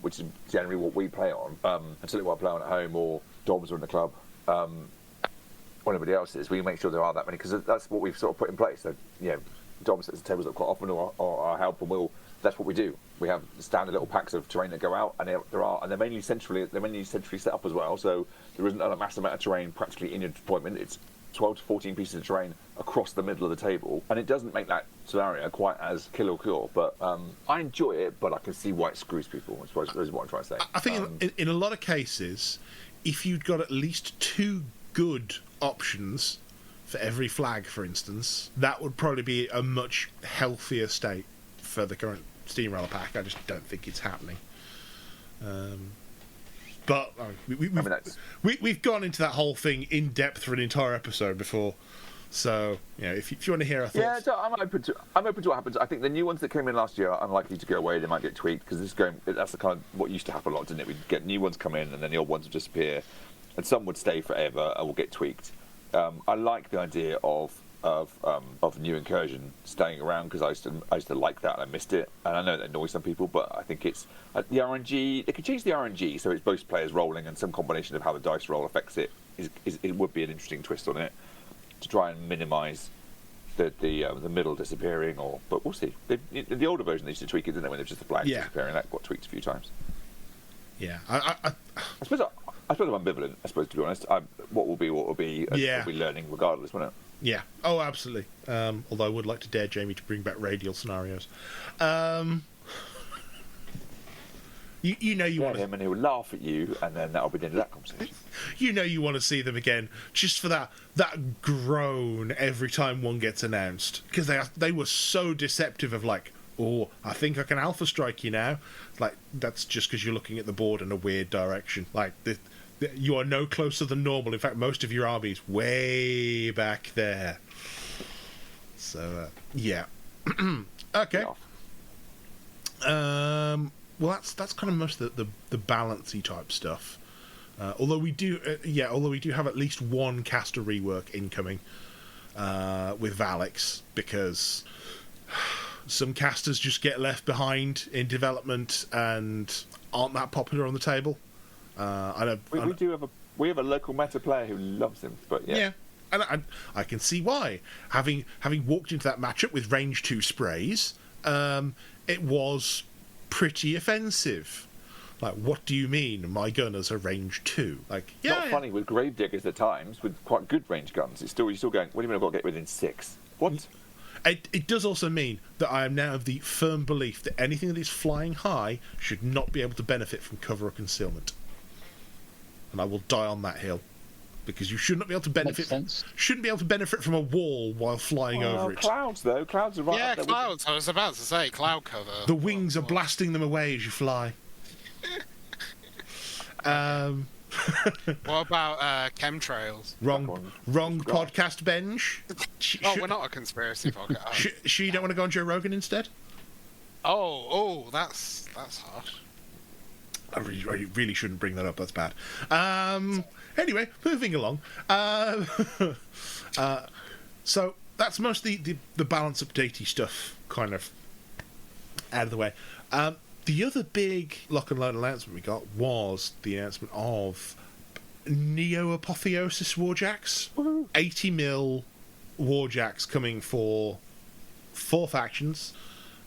which is generally what we play on. And certainly what I play on at home, or Doms or in the club, or anybody else's. We make sure there are that many, because that's what we've sort of put in place. So, you know, Dom sets the tables up quite often, or our help, and that's what we do. We have standard little packs of terrain that go out, and they're mainly centrally set up as well. So there isn't a massive amount of terrain practically in your deployment. It's 12 to 14 pieces of terrain across the middle of the table, and it doesn't make that scenario quite as kill or cure. But I enjoy it, but I can see why it screws people. I suppose is what I'm trying to say. I think in a lot of cases, if you'd got at least 2 good options for every flag, for instance, that would probably be a much healthier state for the current Steamroller pack. I just don't think it's happening. But we've gone into that whole thing in depth for an entire episode before. So, you know, if you want to hear our thoughts, yeah, so I'm open to what happens. I think the new ones that came in last year are unlikely to go away. They might get tweaked, because that's the kind of what used to happen a lot, didn't it? We'd get new ones come in, and then the old ones would disappear, and some would stay forever and will get tweaked. I like the idea of new incursion staying around, because I used to like that, and I missed it. And I know that annoys some people, but I think it's the RNG. They could change the RNG so it's both players rolling, and some combination of how the dice roll affects it. It would be an interesting twist on it to try and minimise the middle disappearing. But we'll see. The older version they used to tweak it, didn't they, when it was just the flag disappearing? That got tweaked a few times. Yeah, I suppose I'm ambivalent. I suppose, to be honest, what will be, we'll be learning regardless, won't it? Yeah. Oh, absolutely. Although I would like to dare Jamie to bring back radial scenarios. You know you want him, and he'll laugh at you, and then that'll be the end of that conversation. You know you want to see them again, just for that groan every time one gets announced, because they were so deceptive of like, oh, I think I can alpha strike you now. Like, that's just because you're looking at the board in a weird direction. Like, you are no closer than normal. In fact, most of your army is way back there. So, yeah. Okay. Well, that's kind of most of the balancey type stuff. Although we do have at least one caster rework incoming with Valix, because some casters just get left behind in development and aren't that popular on the table. We have a local meta player who loves him, but yeah. And I can see why. Having walked into that matchup with range 2 sprays, it was pretty offensive. Like, what do you mean my gunners are range 2? Like, yeah, not funny with gravediggers at times with quite good range guns. You're still going, what do you mean I've got to get within 6? What? It does also mean that I am now of the firm belief that anything that is flying high should not be able to benefit from cover or concealment. And I will die on that hill. Because you should not be able to benefit. Shouldn't be able to benefit from a wall while flying over it. Clouds, though. Clouds are right. Yeah, up there clouds. I was about to say cloud cover. The wings are blasting them away as you fly. What about chemtrails? Wrong podcast, Benj. We're not a conspiracy podcast. You don't want to go on Joe Rogan instead? That's harsh. I really shouldn't bring that up. That's bad. Anyway, moving along. So that's mostly the balance updatey stuff kind of out of the way. The other big lock and load announcement we got was the announcement of Neo-Apotheosis Warjacks. 80mm Warjacks coming for 4 factions.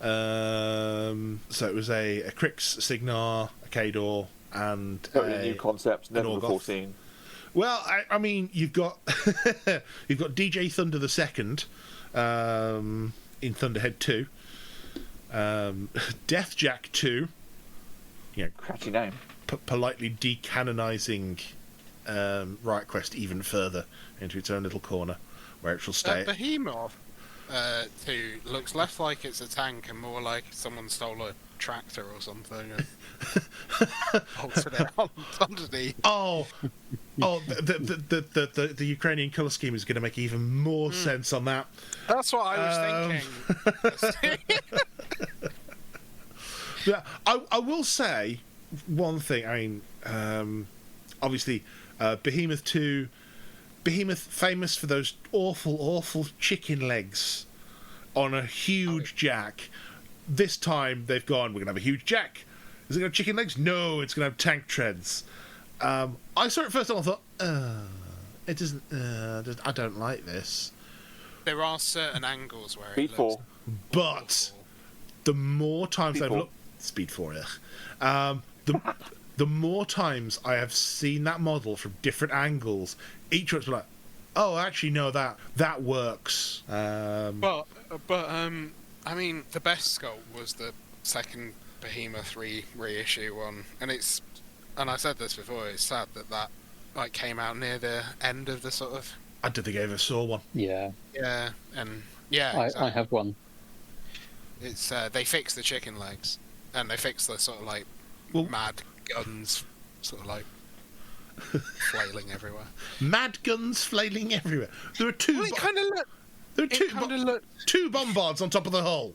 So it was a Crix, a Signar, a Kador, and a new concept, never before seen. Well, I mean, you've got DJ Thunder the Second in Thunderhead 2, Deathjack 2, catchy name, politely decanonising Riot Quest even further into its own little corner where it shall stay. Behemoth 2 looks less like it's a tank and more like someone stole a tractor or something and altered it underneath. The Ukrainian colour scheme is going to make even more sense on that. That's what I was thinking. Yeah, I will say one thing. I mean, obviously, Behemoth 2, Behemoth famous for those awful chicken legs on a huge jack. This time they've gone, we're going to have a huge jack. Is it going to have chicken legs? No, it's going to have tank treads. I saw it first and I thought, it doesn't. I don't like this. There are certain angles where Speed 4. But awful. The more times I've looked, Speed 4, yeah. The more times I have seen that model from different angles, each one's like, oh, actually, no, that works. But I mean, the best sculpt was the second Behemoth 3 reissue one, and I said this before. It's sad that like came out near the end of the sort of. I don't think I ever saw one. Yeah. Yeah, and yeah. Exactly. I have one. It's they fixed the chicken legs, and they fixed the sort of like mad guns, sort of like flailing everywhere. Mad guns flailing everywhere. There are two. Well, it kind of looked. There are two bombards on top of the hull.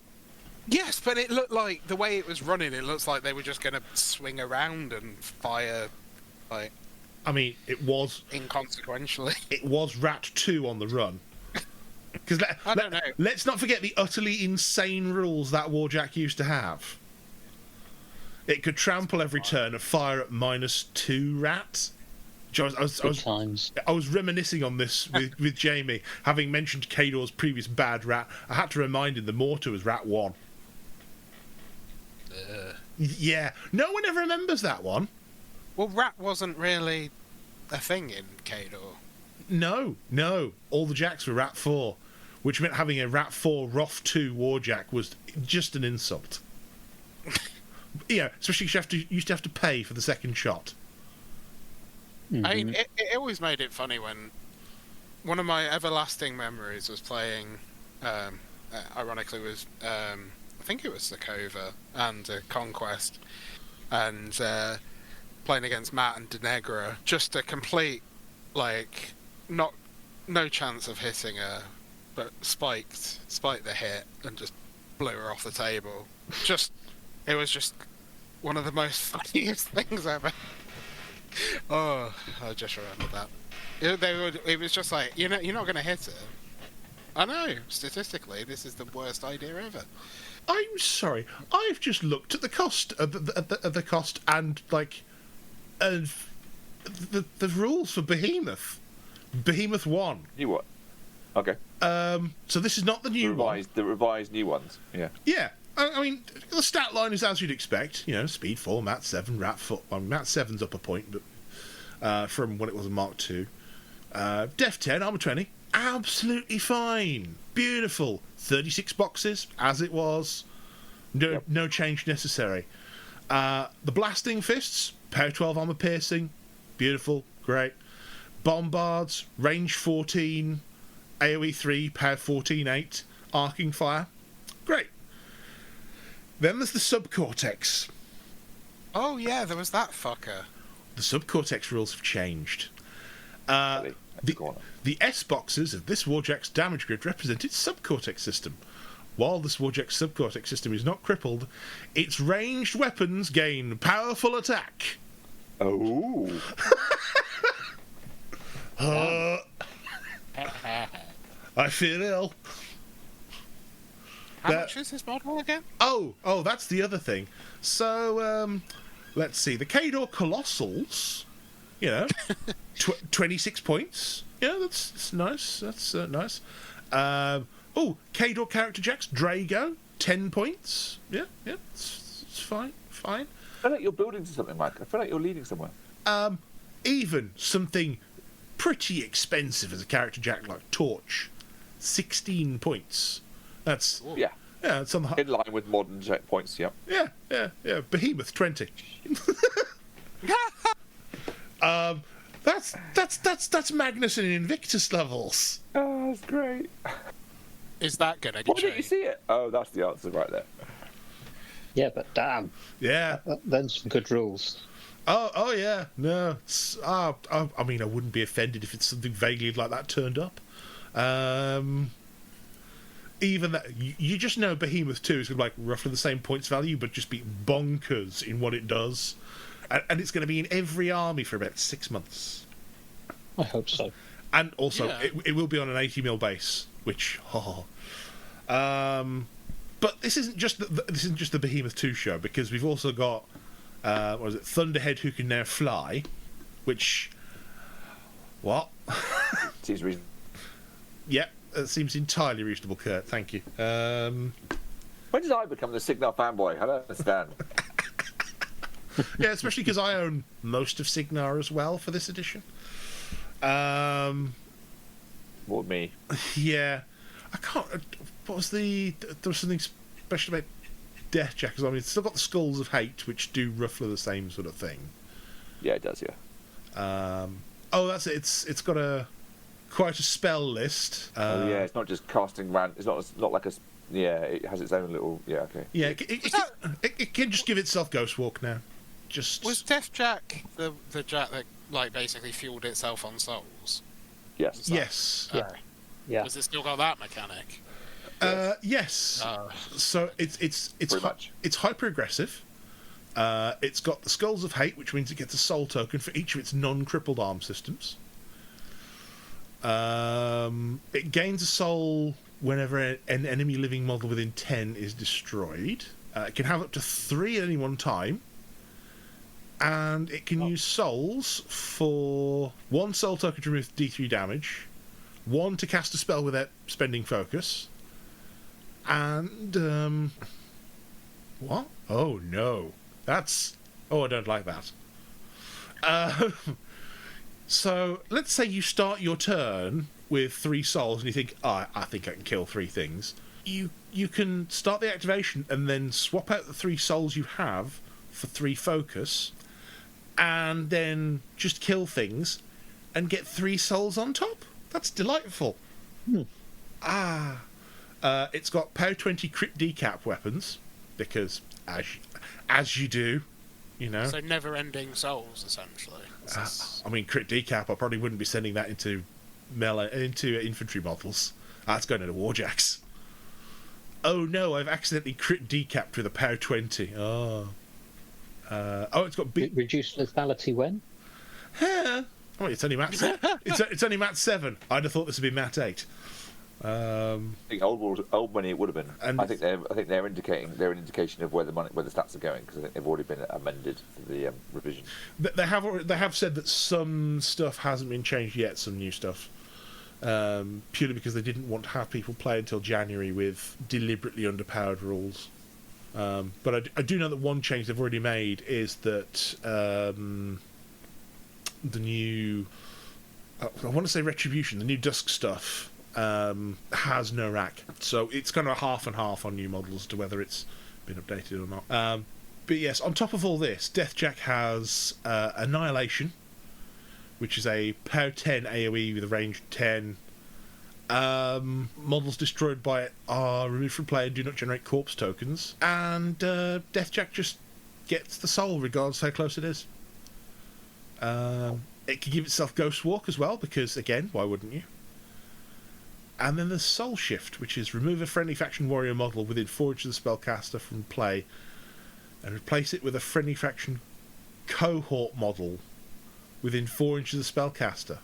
Yes, but it looked like the way it was running. It looks like they were just going to swing around and fire, like. I mean, it was inconsequentially. It was Rat 2 on the run. Because I don't know. Let's not forget the utterly insane rules that Warjack used to have. It could trample every turn and fire at -2 Rat. I was reminiscing on this with Jamie, having mentioned Kador's previous bad Rat. I had to remind him the mortar was Rat 1. Yeah, no one ever remembers that one. Well, Rat wasn't really a thing in Kador. No. All the Jacks were Rat 4, which meant having a Rat 4 Roth 2 Warjack was just an insult. Yeah, especially you used to have to pay for the second shot. Mm-hmm. I mean, it always made it funny when one of my everlasting memories was playing, ironically, was I think it was Sakova and Conquest, and playing against Matt and Denegra, just a complete, like, no chance of hitting her, but spiked the hit and just blew her off the table. It was just one of the most funniest things ever. Oh, I just remember that. It was just like, you're not going to hit her. I know, statistically, this is the worst idea ever. I'm sorry, I've just looked at the cost the cost and like the rules for Behemoth 1. New what? Okay. So this is not the new one. The revised new ones. Yeah. Yeah. I mean, the stat line is as you'd expect. Speed 4, Mat 7, Rat 4. Well, Mat 7's up a point, but from when it was a Mark 2. Def 10, Armor 20, absolutely fine. Beautiful. 36 boxes, as it was. No change necessary. The blasting fists, power 12 armor piercing. Beautiful. Great. Bombards, range 14, AoE 3, power 14, 8, arcing fire. Great. Then there's the subcortex. Oh yeah, there was that fucker. The subcortex rules have changed. Really? The S boxes of this Warjack's damage grid represent its subcortex system. While this Warjack's subcortex system is not crippled, its ranged weapons gain powerful attack. Oh. I feel ill. How much is this model again? Oh, that's the other thing. So, let's see. The Kador Colossals, 26 points. Yeah, that's nice. That's nice. Kador Character Jacks Drago, 10 points. Yeah, it's fine. I feel like you're building to something, Mike. I feel like you're leading somewhere. Even something pretty expensive as a character jack like Torch, 16 points. That's it's on the in line with modern checkpoints. Yeah. Yeah. Behemoth 20. That's Magnus and Invictus levels. Oh, that's great. Is that gonna Why change? didn't you see it? Oh, that's the answer right there. Yeah, but damn. Yeah. Then some good rules. Oh yeah. No. I mean, I wouldn't be offended if it's something vaguely like that turned up. Even that, you just know Behemoth 2 is going to be like roughly the same points value, but just be bonkers in what it does. And it's going to be in every army for about 6 months. I hope so. And also, it will be on an 80mm base, which, but this isn't just the Behemoth 2 show, because we've also got Thunderhead, who can now fly, which what? Seems reasonable. Yeah, that seems entirely reasonable, Kurt. Thank you. When did I become the Signar fanboy? I don't understand. Yeah, especially because I own most of Signar as well for this edition. More me. Yeah, I can't. What was there was something special about Death Jackers? I mean, it's still got the Skulls of Hate, which do roughly the same sort of thing. Yeah, it does. Yeah. That's it. It's got quite a spell list. It's not just casting it's not like a. Yeah, it has its own little. Yeah, okay. Yeah, it can just give itself Ghost Walk now. Was Death Jack the Jack that basically fueled itself on souls? Yes. Yes. Yeah. Has it still got that mechanic? Yes. So it's hyper aggressive. It's got the Skulls of Hate, which means it gets a soul token for each of its non-crippled arm systems. It gains a soul whenever an enemy living model within 10 is destroyed. It can have up to 3 at any one time. And it can use souls for 1 soul token to remove D3 damage, 1 to cast a spell without spending focus, and what? Oh no, I don't like that. So let's say you start your turn with 3 souls and you think, I think I can kill 3 things. You can start the activation and then swap out the 3 souls you have for 3 focus, and then just kill things and get 3 souls on top. That's delightful. It's got power 20 crit decap weapons, because as you do, So never-ending souls, essentially. I mean, crit decap, I probably wouldn't be sending that into infantry models. That's going into Warjacks. Oh no, I've accidentally crit decapped with a power 20. It's got reduced lethality when? It's only mat. It's only mat 7. I'd have thought this would be mat 8. I think old money it would have been. And I think they're indicating an indication of where the stats are going, because I think they've already been amended for the revision. They have said that some stuff hasn't been changed yet. Some new stuff, purely because they didn't want to have people play until January with deliberately underpowered rules. But I do know that one change they've already made is that the new I want to say Retribution, the new Dusk stuff, has no rack. So it's kind of a half and half on new models as to whether it's been updated or not. But yes, on top of all this, Deathjack has Annihilation, which is a power 10 AoE with a range of 10. Models destroyed by it are removed from play and do not generate corpse tokens. And Deathjack just gets the soul regardless how close it is. It can give itself Ghost Walk as well, because, again, why wouldn't you? And then there's Soul Shift, which is remove a friendly faction warrior model within 4 inches of the spellcaster from play and replace it with a friendly faction cohort model within 4 inches of the spellcaster.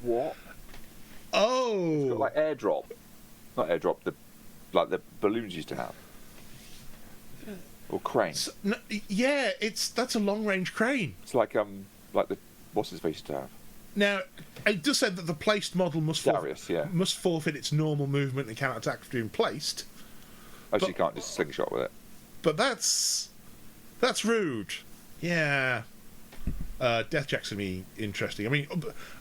What? Oh! It's got like airdrop. Not airdrop, like the balloons used to have. Or crane. So, no, yeah, that's a long range crane. It's like the what's his face used to have. Now, it does say that the placed model must Darius, yeah. must forfeit its normal movement and counter-attack after being placed. Actually, you can't just slingshot with it. But that's rude. Yeah. Deathjack's going to be interesting. I mean,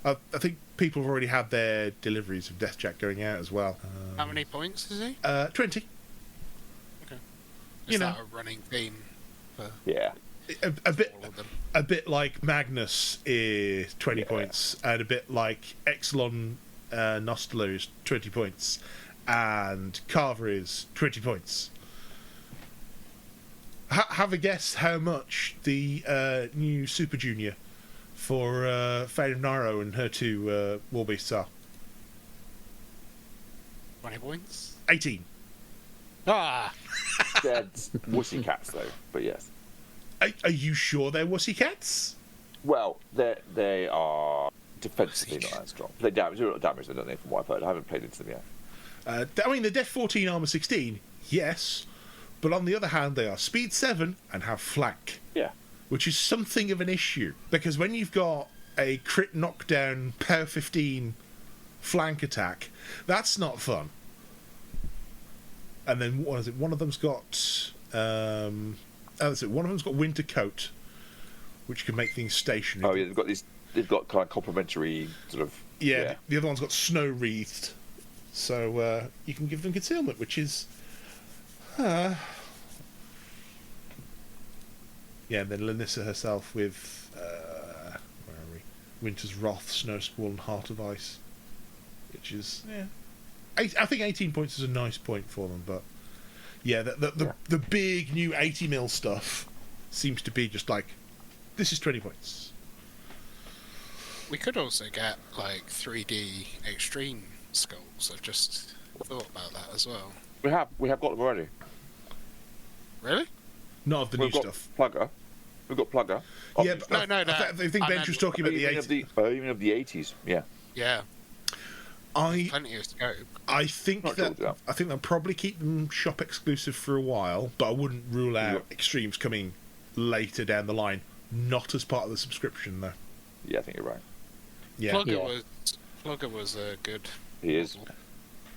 I think people have already had their deliveries of Deathjack going out as well. How many points is he? 20. Okay. You Is know. that a running theme for Yeah. A bit all of them? a bit like Magnus is 20 Yeah. points, and a bit like Exelon Nostler is 20 points, and Carver is 20 points. Have a guess how much the new Super Junior for Fate of Naro and her two War Beasts are. 20 points? 18. Ah! They're wussy cats though, but yes. Are you sure they're wussy cats? Well, they are defensively not that strong. They do a lot of damage, don't they, from what I've heard. I haven't played into them yet. I mean, they're Def 14, Armour 16, yes, but on the other hand, they are Speed 7 and have flank, Yeah. which is something of an issue, because when you've got a crit knockdown Power 15 flank attack, that's not fun. And then, what is it? One of them's got... that's it. One of them's got Winter Coat, which can make things stationary. Oh yeah, they've got kind of complementary sort of. Yeah, the other one's got Snow Wreathed, so you can give them concealment, which is. Yeah, and then Lanissa herself with where are we? Winter's Wrath, Snow Squall, and Heart of Ice, which is I think 18 points is a nice point for them, but yeah, the big new 80 mil stuff seems to be just like, this is 20 points. We could also get like 3D extreme skulls. I've just thought about that as well. We have got them already. Really? Not of the We've new got stuff. Plugger. We've got Plugger. Yeah, but No, I think I Benj meant- was talking about the 80s. Even of the 80s. Yeah. Yeah, plenty of scope. I think Not that sure, yeah. I think they'll probably keep them shop exclusive for a while, but I wouldn't rule out extremes coming later down the line. Not as part of the subscription, though. Yeah, I think you're right. Yeah, Plugger was a good. He is. model.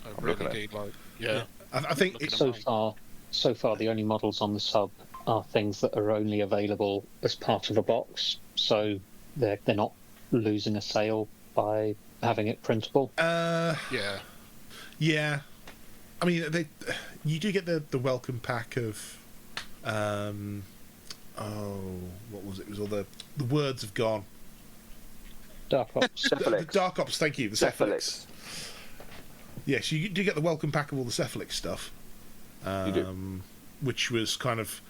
I I'm really looking do like. Yeah. I think Looking it's, at So far, the only models on the sub are things that are only available as part of a box, so they're not losing a sale by having it printable. Yeah. yeah. I mean, you do get the welcome pack of, what was it? It was all the words have gone. Dark Ops. The Cephalix. Dark Ops, thank you. The Cephalix. Cephalix. Yes, you do get the welcome pack of all the Cephalix stuff. You do. Which was kind of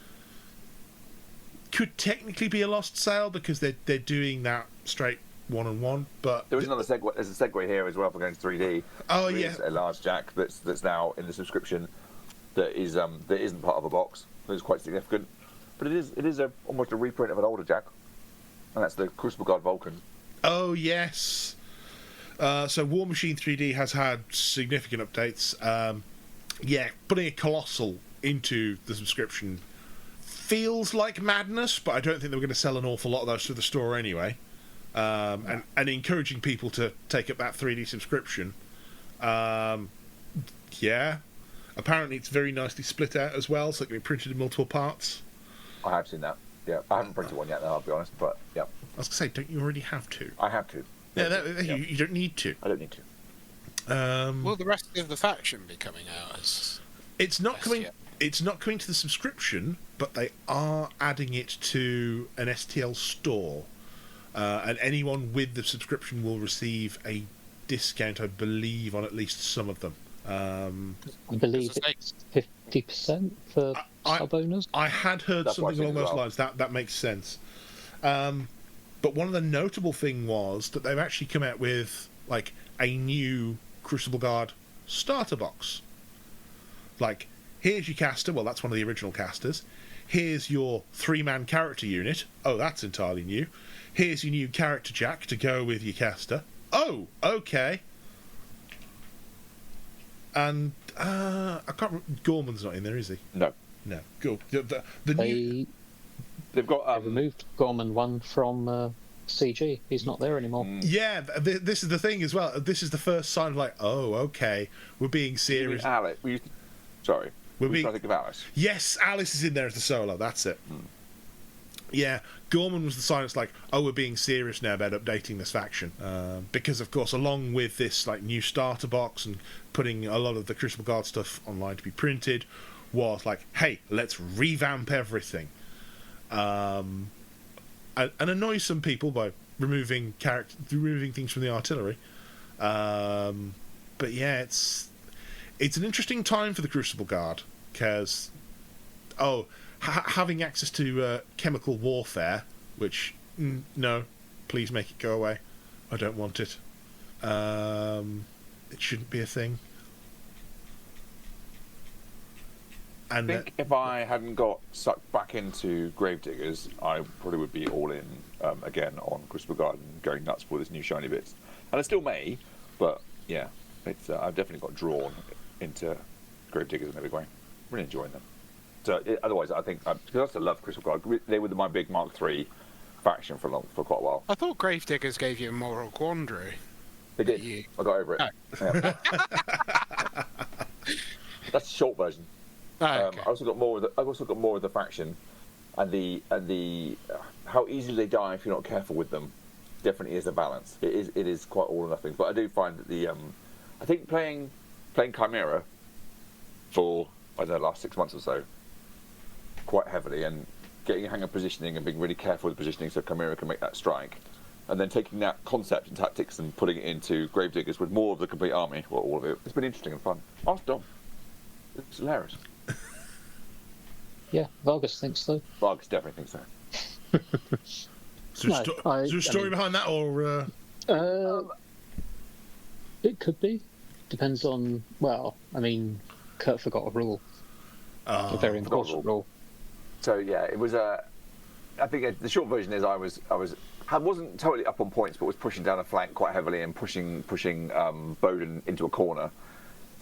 could technically be a lost sale because they're doing that straight 1-on-1, but There is another segue. There's a segue here as well for going to 3D. Oh, There yeah. is a large jack that's now in the subscription that isn't part of a box. It's quite significant, but it is almost a reprint of an older jack, and that's the Crucible Guard Vulcan. Oh yes. So War Machine 3D has had significant updates. Yeah, putting a Colossal into the subscription feels like madness, but I don't think they were going to sell an awful lot of those through the store anyway. And encouraging people to take up that 3D subscription. Yeah. Apparently it's very nicely split out as well, so it can be printed in multiple parts. I have seen that. Yeah, I haven't printed one yet, though, I'll be honest, but yeah. I was going to say, don't you already have 2? I have to. Yeah, you don't need to. I don't need to. Will the rest of the faction be coming out as? It's not coming. yet? It's not coming to the subscription, but they are adding it to an STL store, and anyone with the subscription will receive a discount, I believe, on at least some of them. I believe it's 50% for sub owners. I had heard That's what I something along think those as well. lines. That makes sense. But one of the notable thing was that they've actually come out with like a new Crucible Guard starter box. Like, here's your caster. Well, that's one of the original casters. Here's your 3-man character unit. Oh, that's entirely new. Here's your new character jack to go with your caster. Oh, okay. And I can't remember. Gorman's not in there, is he? No. No. Cool. The new. They've got They removed Gorman 1 from CG. He's not there anymore. Yeah, this is the thing as well. This is the first sign of like, oh, okay, we're being serious. Alice. Sorry. We're We being. trying to think of Alice. Yes, Alice is in there as the solo. That's it. Yeah, Gorman was the sign. It's like, oh, we're being serious now about updating this faction, because of course, along with this like new starter box and putting a lot of the Crucible Guard stuff online to be printed, was like, hey, let's revamp everything, and annoy some people by removing things from the artillery. But yeah, it's an interesting time for the Crucible Guard because having access to chemical warfare, which no, please make it go away. I don't want it. It shouldn't be a thing. And I think if I hadn't got sucked back into Gravediggers, I probably would be all in again on Crucible Guard and going nuts for this new shiny bits. And I still may, but yeah, it's I've definitely got drawn into Gravediggers in a big way. Really enjoying them. So otherwise, I think because I still love Crucible Guard. They were my big Mark III faction for quite a while. I thought Gravediggers gave you a moral quandary. They did. You- I got over it. Oh. Yeah. That's the short version. Oh, okay. I also got more. I've also got more of the faction, and the how easily they die if you're not careful with them. Definitely is a balance. It is quite all or nothing. But I do find that I think playing Chimera for I don't know the last 6 months or so, quite heavily, and getting a hang of positioning and being really careful with positioning so Chimera can make that strike, and then taking that concept and tactics and putting it into Gravediggers with more of the complete army, well, all of it. It's been interesting and fun. Ask Dom. It's hilarious. Yeah, Vargas thinks so. Vargas definitely thinks so. is there a story mean- behind that, or It could be. Depends on. Well, I mean, Kurt forgot a rule. A very important rule. So yeah, it was I think the short version is I wasn't totally up on points, but was pushing down a flank quite heavily and pushing Bowden into a corner,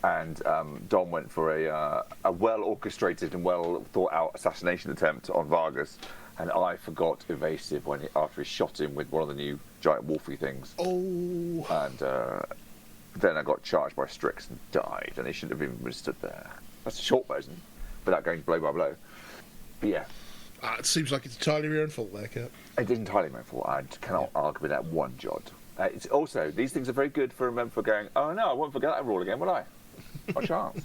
and Dom went for a well orchestrated and well thought out assassination attempt on Vargas, and I forgot evasive after he shot him with one of the new giant wolfy things. oh, And then I got charged by Strix and died, and he shouldn't have even stood there. That's the short version, without going blow by blow. But yeah, it seems like it's entirely your own fault there, Kurt. it is entirely my fault. I cannot argue with that one jot. It's also, these things are very good for going, oh no, I won't forget that rule again, will I? What chance?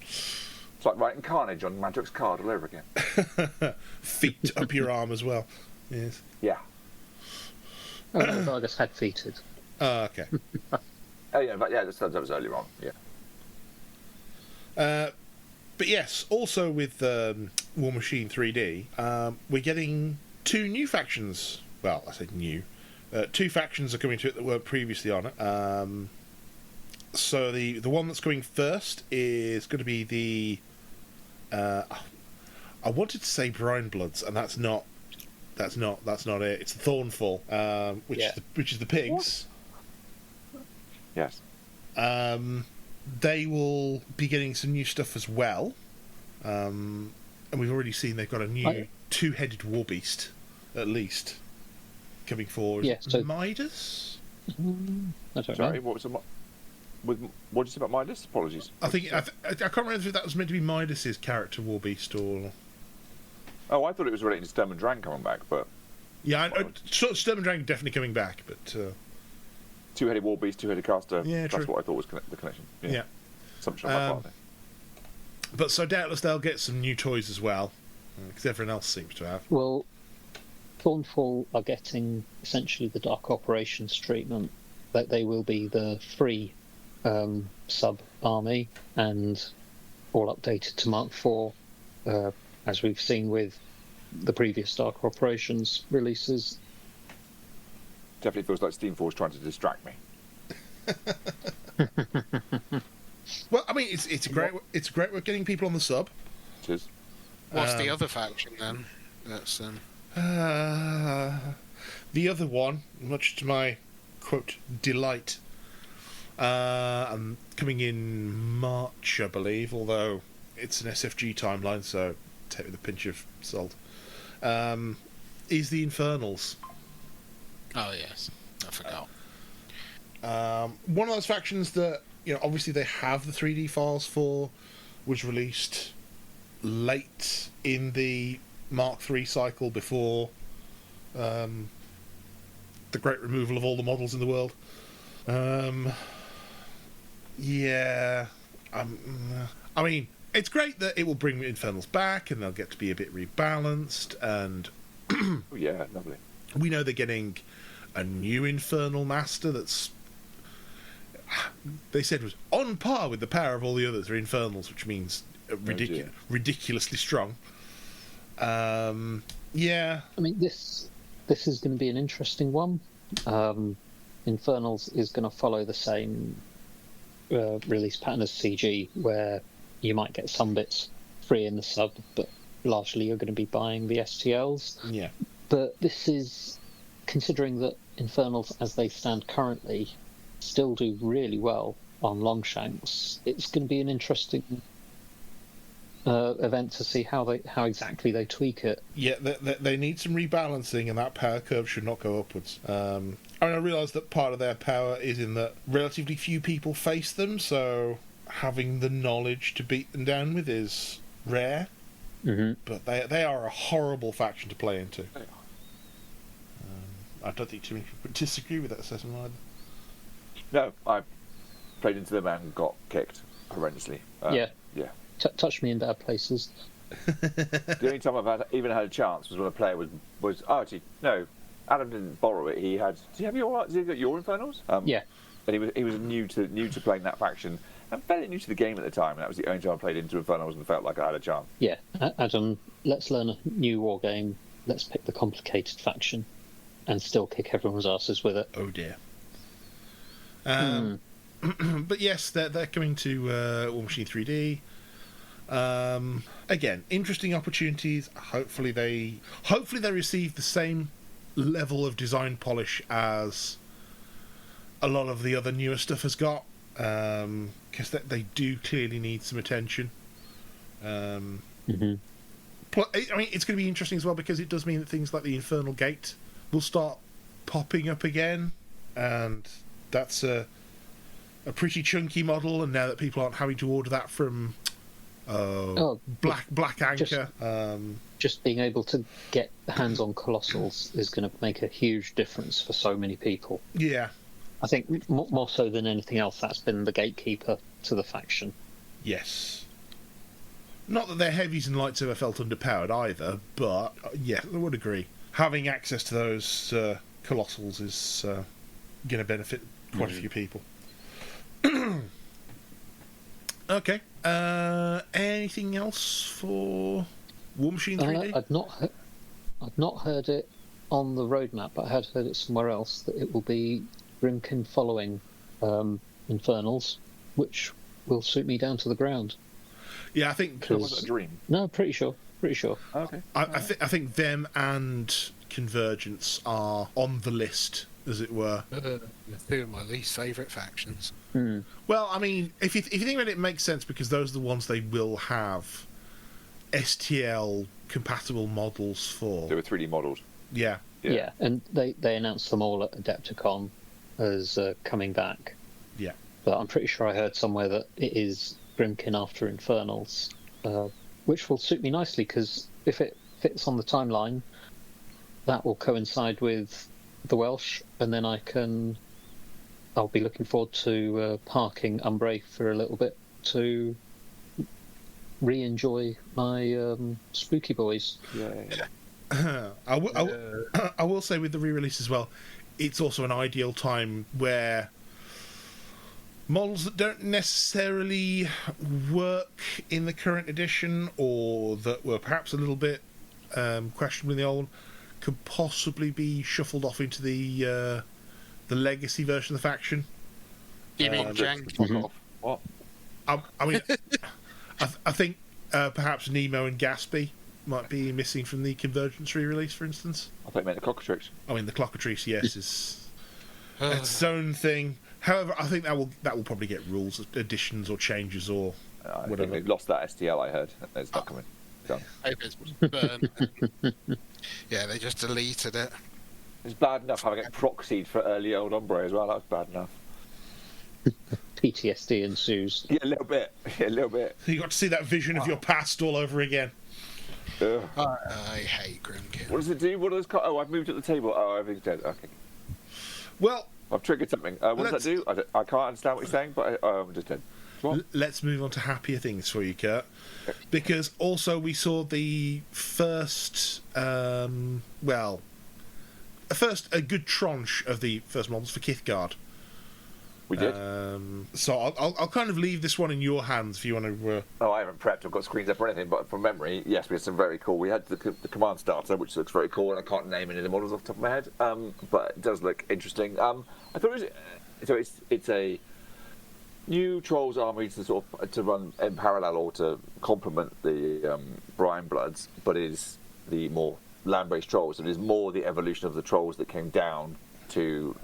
It's like writing Carnage on Magic's card all over again. Feet up your arm as well. Yes. Yeah. Oh, no, Vargas had feated. Okay. Oh yeah, but yeah, that was earlier on. Yeah. But yes, also with War Machine 3D, we're getting 2 new factions. Well, I say new. 2 factions are coming to it that weren't previously on it. So the one that's coming first is going to be the. I wanted to say Brine Bloods, and that's not it. It's the Thornfall, which is the pigs. Yes. They will be getting some new stuff as well, and we've already seen they've got a new 2-headed war beast, at least, coming forward. Yeah, so- Midas. I don't Sorry, know. what was what did you say about Midas? Apologies. I can't remember if that was meant to be Midas's character war beast or. Oh, I thought it was related to Sturm and Drang coming back, but Yeah, sort of Sturm Dragon definitely coming back, but Two-headed war beast, two-headed caster. Yeah, That's true. what I thought was the connection. yeah. Assumption on my part there. But so doubtless they'll get some new toys as well, because everyone else seems to have. Well, Thornfall are getting essentially the Dark Operations treatment. That they will be the free sub-army and all updated to Mark IV, as we've seen with the previous Dark Operations releases. Definitely feels like Steamforce trying to distract me. Well, I mean, it's a great way of getting people on the sub. It is. What's the other faction then? That's The other one, much to my quote delight, coming in March, I believe. Although it's an SFG timeline, so take it with a pinch of salt. Is the Infernals. oh yes, I forgot. One of those factions that, obviously they have the 3D files for, was released late in the Mark III cycle before the great removal of all the models in the world. I mean, it's great that it will bring Infernals back and they'll get to be a bit rebalanced, and Oh, yeah, lovely. we know they're getting a new Infernal Master that's, they said, was on par with the power of all the others, or Infernals, which means dear. ridiculously strong. Yeah. I mean, this is going to be an interesting one. Infernals is going to follow the same release pattern as CG, where you might get some bits free in the sub, but largely you're going to be buying the STLs. Yeah. But this is, considering that Infernals, as they stand currently, still do really well on Longshanks, it's going to be an interesting event to see how exactly they tweak it. Yeah, they need some rebalancing, and that power curve should not go upwards. I realise that part of their power is in that relatively few people face them, so having the knowledge to beat them down with is rare. Mm-hmm. But they are a horrible faction to play into. They are. I don't think too many people would disagree with that assessment either. No, I played into them and got kicked horrendously. Yeah. Yeah. Touch me in bad places. The only time I've even had a chance was when a player was actually, no, Adam didn't borrow it. He had. Did you have your Infernals? Yeah. And he was new to playing that faction and fairly new to the game at the time. And that was the only time I played into Infernals and felt like I had a chance. Yeah, Adam, let's learn a new war game. Let's pick the complicated faction and still kick everyone's asses with it. Oh dear. But yes, they're coming to War Machine 3D. Again, interesting opportunities. Hopefully they receive the same level of design polish as a lot of the other newer stuff has got, because they do clearly need some attention. Mm-hmm. I mean, it's going to be interesting as well, because it does mean that things like the Infernal Gate will start popping up again, and that's a pretty chunky model. And now that people aren't having to order that from Black Anchor, just being able to get hands on Colossals is going to make a huge difference for so many people. Yeah. I think more so than anything else, that's been the gatekeeper to the faction. Yes. Not that their heavies and lights ever felt underpowered either, but yeah, I would agree. Having access to those Colossals is going to benefit quite a few people. Okay. Anything else for War Machine 3D? I'd not heard it on the roadmap, but I had heard it somewhere else that it will be Grimkin following Infernals, which will suit me down to the ground. Yeah, I think. Was it a dream? No, pretty sure. Okay. I think them and Convergence are on the list, as it were. Two of my least favourite factions. Well, I mean, if you think about it, it makes sense, because those are the ones they will have STL compatible models for. They were 3D modelled. Yeah. Yeah, and they announced them all at Adepticon as coming back. Yeah. But I'm pretty sure I heard somewhere that it is Grimkin after Infernals, which will suit me nicely, because if it fits on the timeline, that will coincide with the Welsh, and then I'll be looking forward to parking Umbrae for a little bit to re-enjoy my Spooky Boys. Yeah. I will say with the re-release as well, it's also an ideal time where models that don't necessarily work in the current edition, or that were perhaps a little bit questionable in the old, could possibly be shuffled off into the legacy version of the faction. You mean Jank? What? I mean, I think perhaps Nemo and Gatsby might be missing from the Convergence re-release, for instance. I thought you meant the Cockatrice. I mean, the Clockatrice, yes, is its own thing. However, I think that will probably get rules additions or changes or I whatever. think they've lost that STL, I heard. It's not coming. Done. Hope it's burned. Yeah, they just deleted it. It's bad enough having it proxied for early old Umbrae as well. That was bad enough. PTSD ensues. Yeah, a little bit. Yeah, a little bit. You got to see that vision of your past all over again. Ugh. I hate Grimkin. What does it do? What does Oh, I've moved at the table. Oh, everything's dead. Okay. Well, I've triggered something. What does that do? I can't understand what you're saying, but I'm just dead. What? let's move on to happier things for you, Kurt. Because also we saw the first, a good tranche of the first models for Kithgard. We did. So I'll kind of leave this one in your hands if you want to. Oh, I haven't prepped. I've got screens up or anything, but from memory, yes, we had some very cool. We had the command starter, which looks very cool, and I can't name any of the models off the top of my head, but it does look interesting. I thought it's a new Trolls army to run in parallel or to complement the Brian Bloods, but is the more land-based Trolls. It is more the evolution of the Trolls that came down to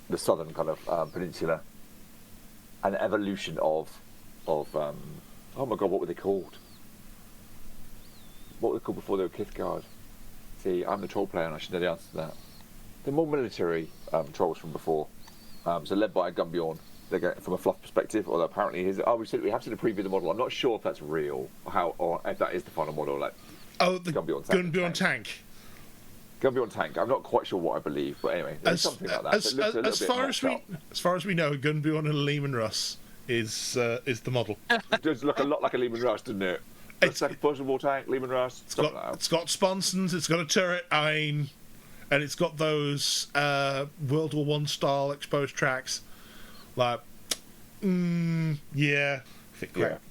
the southern kind of peninsula, an evolution of oh my god, what were they called? What were they called before they were Kithgard? See, I'm the troll player and I should know the answer to that. They're more military trolls from before. So led by Gumbjorn. They're going from a fluff perspective, although apparently we have seen a preview of the model. I'm not sure if that's real or if that is the final model. Like The Gumbjorn tank. Gumbjorn tank. I'm not quite sure what I believe, but anyway, there's something like that. As far as we know, Gumbjorn and Lehman Russ is the model. It does look a lot like a Lehman Russ, doesn't it? It's like a Percival tank, Lehman Russ. It's got sponsons, it's got a turret, and it's got those World War One style exposed tracks. Like, yeah.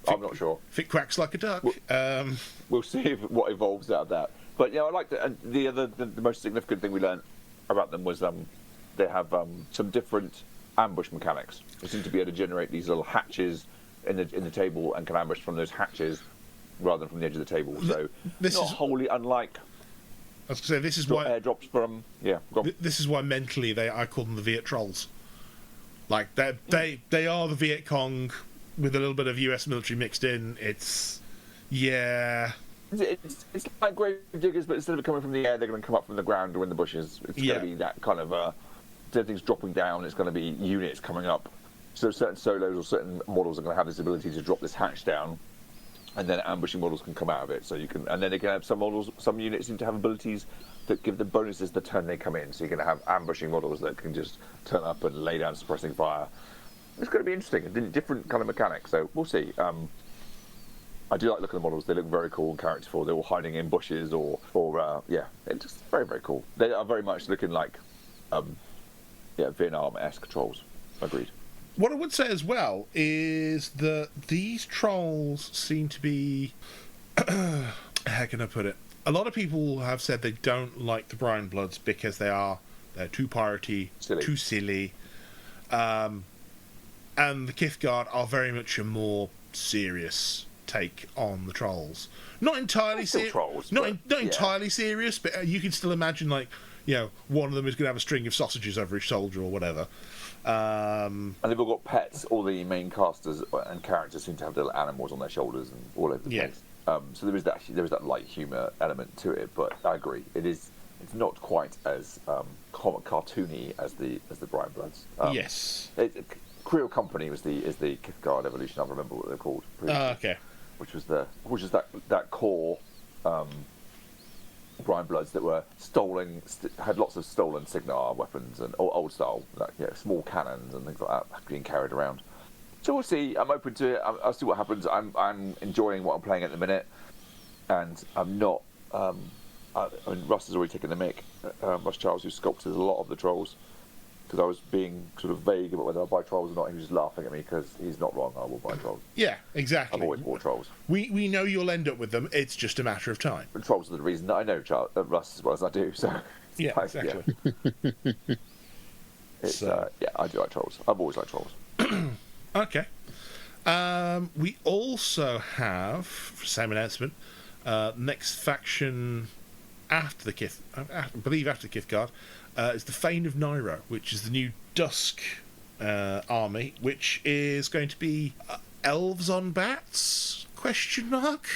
I'm not sure. If it quacks like a duck. We'll see what evolves out of that. But yeah, I like the most significant thing we learned about them was they have some different ambush mechanics. They seem to be able to generate these little hatches in the table and can ambush from those hatches rather than from the edge of the table. So this is wholly unlike. I was going to say this is why airdrops from This is why mentally I call them the Viet Trolls. Like they are the Viet Cong with a little bit of US military mixed in. It's It's like grave diggers, but instead of coming from the air, they're going to come up from the ground or in the bushes. It's going to be that kind of everything's dropping down. It's going to be units coming up. So certain solos or certain models are going to have this ability to drop this hatch down, and then ambushing models can come out of it. So you can, and then they can have some units seem to have abilities that give them bonuses the turn they come in. So you're going to have ambushing models that can just turn up and lay down suppressing fire. It's going to be interesting, a different kind of mechanic. So we'll see. I do like looking at the models. They look very cool and characterful. They're all hiding in bushes or it's just very, very cool. They are very much looking like Vietnam-esque trolls. Agreed. What I would say as well is that these trolls seem to be how can I put it? A lot of people have said they don't like the Brian Bloods because they're too piratey, too silly. And the Kithgard are very much a more serious take on the trolls. Not entirely serious. Not entirely serious, but you can still imagine one of them is going to have a string of sausages over his shoulder or whatever. And they've all got pets. All the main casters and characters seem to have little animals on their shoulders and all over the place. So there is that light humour element to it. But I agree, it's not quite as cartoony as the Brian Bloods. Yes. Creel Company is the Kithgard evolution. I remember what they're called. Okay. Which was that core Brian Bloods that were had lots of stolen Signar weapons and old style, like small cannons and things like that being carried around. So we'll see. I'm open to it. I'll see what happens. I'm enjoying what I'm playing at the minute, and I'm not. I mean, Russ has already taken the mick. Russ Charles, who sculpted a lot of the trolls, because I was being sort of vague about whether I buy trolls or not. He was just laughing at me because he's not wrong. I will buy trolls. Yeah, exactly. I've always bought trolls. We know you'll end up with them. It's just a matter of time. And trolls are the reason that I know Russ as well as I do. So yeah, exactly. Yeah, I do like trolls. I've always liked trolls. Okay. We also have, same announcement, next faction after the Kith, I believe after the Kithguard, is the Fane of Nairo, which is the new Dusk army, which is going to be elves on bats? Question mark?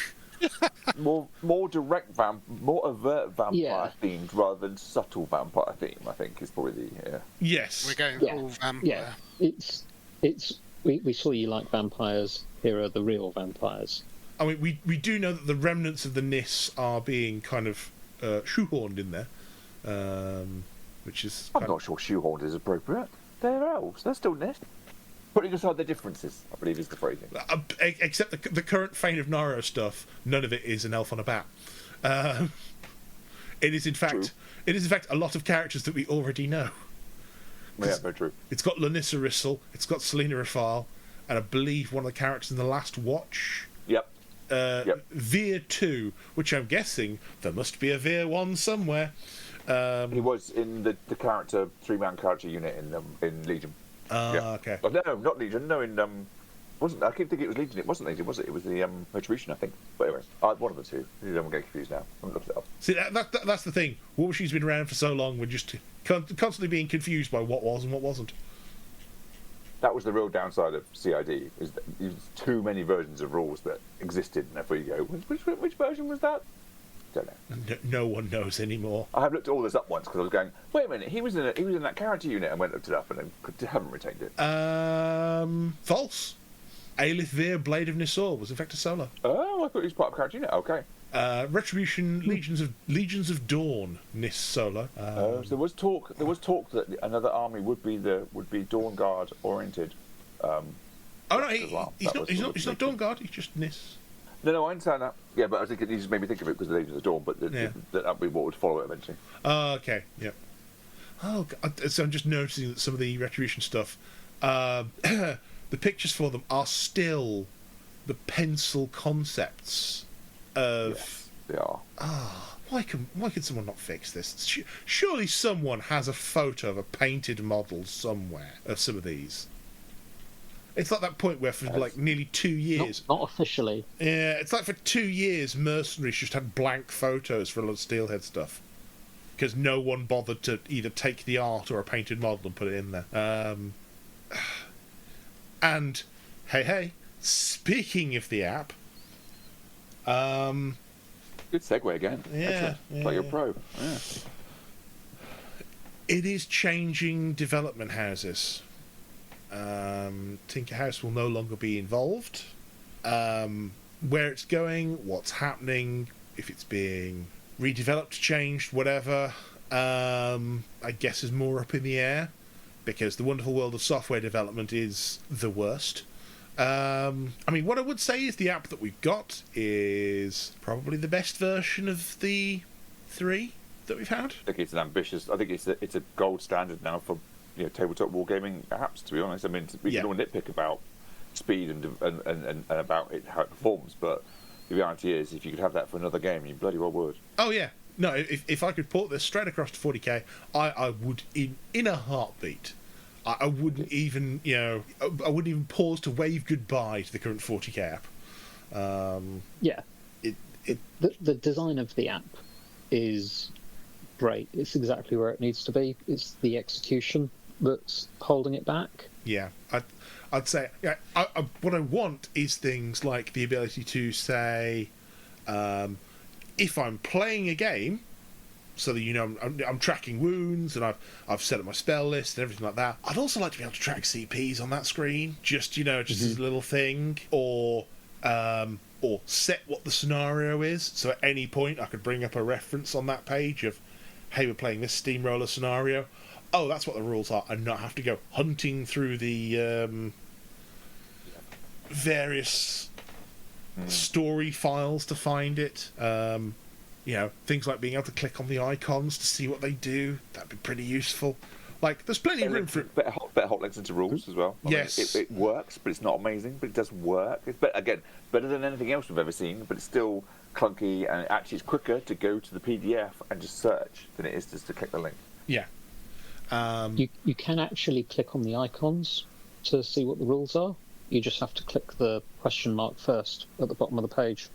more direct more overt vampire themed rather than subtle vampire theme. I think is probably the Yes. We're going all vampire. Yeah, it's. We saw you like vampires. Here are the real vampires. I mean, we do know that the remnants of the Nis are being kind of shoehorned in there, which is. I'm not sure shoehorned is appropriate. They're elves. They're still Nis. Putting aside their differences, I believe is the phrasing. Except the current Fane of Nairo stuff, none of it is an elf on a bat. It is in fact a lot of characters that we already know. Yeah, very true. It's got Lanissa Rissel, it's got Selena Rafal, and I believe one of the characters in The Last Watch. Yep. Veer 2, which I'm guessing there must be a Veer 1 somewhere. He was in the character 3-man character unit in Legion. Okay. Oh, no, not Legion. No, in wasn't. I keep thinking it was Legion. It wasn't Legion, was it? It was the Retribution, I think. But anyway, one of the two. I'm getting confused now. I haven't looked it up. See, that's the thing. War Machine's been around for so long, we're just constantly being confused by what was and what wasn't. That was the real downside of CID, is that there's too many versions of rules that existed, and therefore you go, which version was that? Don't know. No one knows anymore. I have looked all this up once because I was going, wait a minute, he was in that character unit, and went and looked it up, and I haven't retained it. False. Aelith Veer, Blade of Nisor, was in fact a solo. Oh, I thought he was part of character unit. Okay. Retribution, Legions of Dawn, Nis solo. So there was talk that another army would be Dawn Guard oriented. Oh no, he's not Dawn Guard. He's just Nis. No, I understand that. Yeah, but I think it just made me think of it because the Legions of Dawn. But that would be what would follow it eventually. Oh, okay. Yep. Oh, God. So I'm just noticing that some of the Retribution stuff, the pictures for them are still the pencil concepts of. Yes, they are. Why can someone not fix this? Surely someone has a photo of a painted model somewhere of some of these. It's like that point where for like nearly 2 years... Not officially. Yeah, it's like for 2 years Mercenaries just had blank photos for a lot of Steelhead stuff. Because no one bothered to either take the art or a painted model and put it in there. And, hey, speaking of the app... Good segue again. Yeah. Like you're pro. Yeah. It is changing development houses. Tinker House will no longer be involved. Where it's going, what's happening, if it's being redeveloped, changed, whatever, I guess is more up in the air, because the wonderful world of software development is the worst. I mean, what I would say is the app that we've got is probably the best version of the 3 that we've had. I think it's it's a gold standard now for tabletop wargaming apps, to be honest. I mean, we can all nitpick about speed and about how it performs, but the reality is, if you could have that for another game, you bloody well would. Oh yeah, no. If I could port this straight across to 40k, I would in a heartbeat. I wouldn't even I wouldn't even pause to wave goodbye to the current 40k app. The design of the app is great. It's exactly where it needs to be. It's the execution that's holding it back. Yeah, I'd say what I want is things like the ability to say, if I'm playing a game, so that I'm tracking wounds and I've set up my spell list and everything like that. I'd also like to be able to track CPs on that screen, just as a little thing, or or set what the scenario is. So at any point I could bring up a reference on that page of, hey, we're playing this Steamroller scenario. Oh, that's what the rules are, and not have to go hunting through the various story files to find it. Things like being able to click on the icons to see what they do. That'd be pretty useful. Like, there's plenty of room for better hot links into rules as well. Yes. It works, but it's not amazing, but it does work. It's better than anything else we've ever seen, but it's still clunky, and actually it's quicker to go to the PDF and just search than it is just to click the link. Yeah. You can actually click on the icons to see what the rules are. You just have to click the question mark first at the bottom of the page.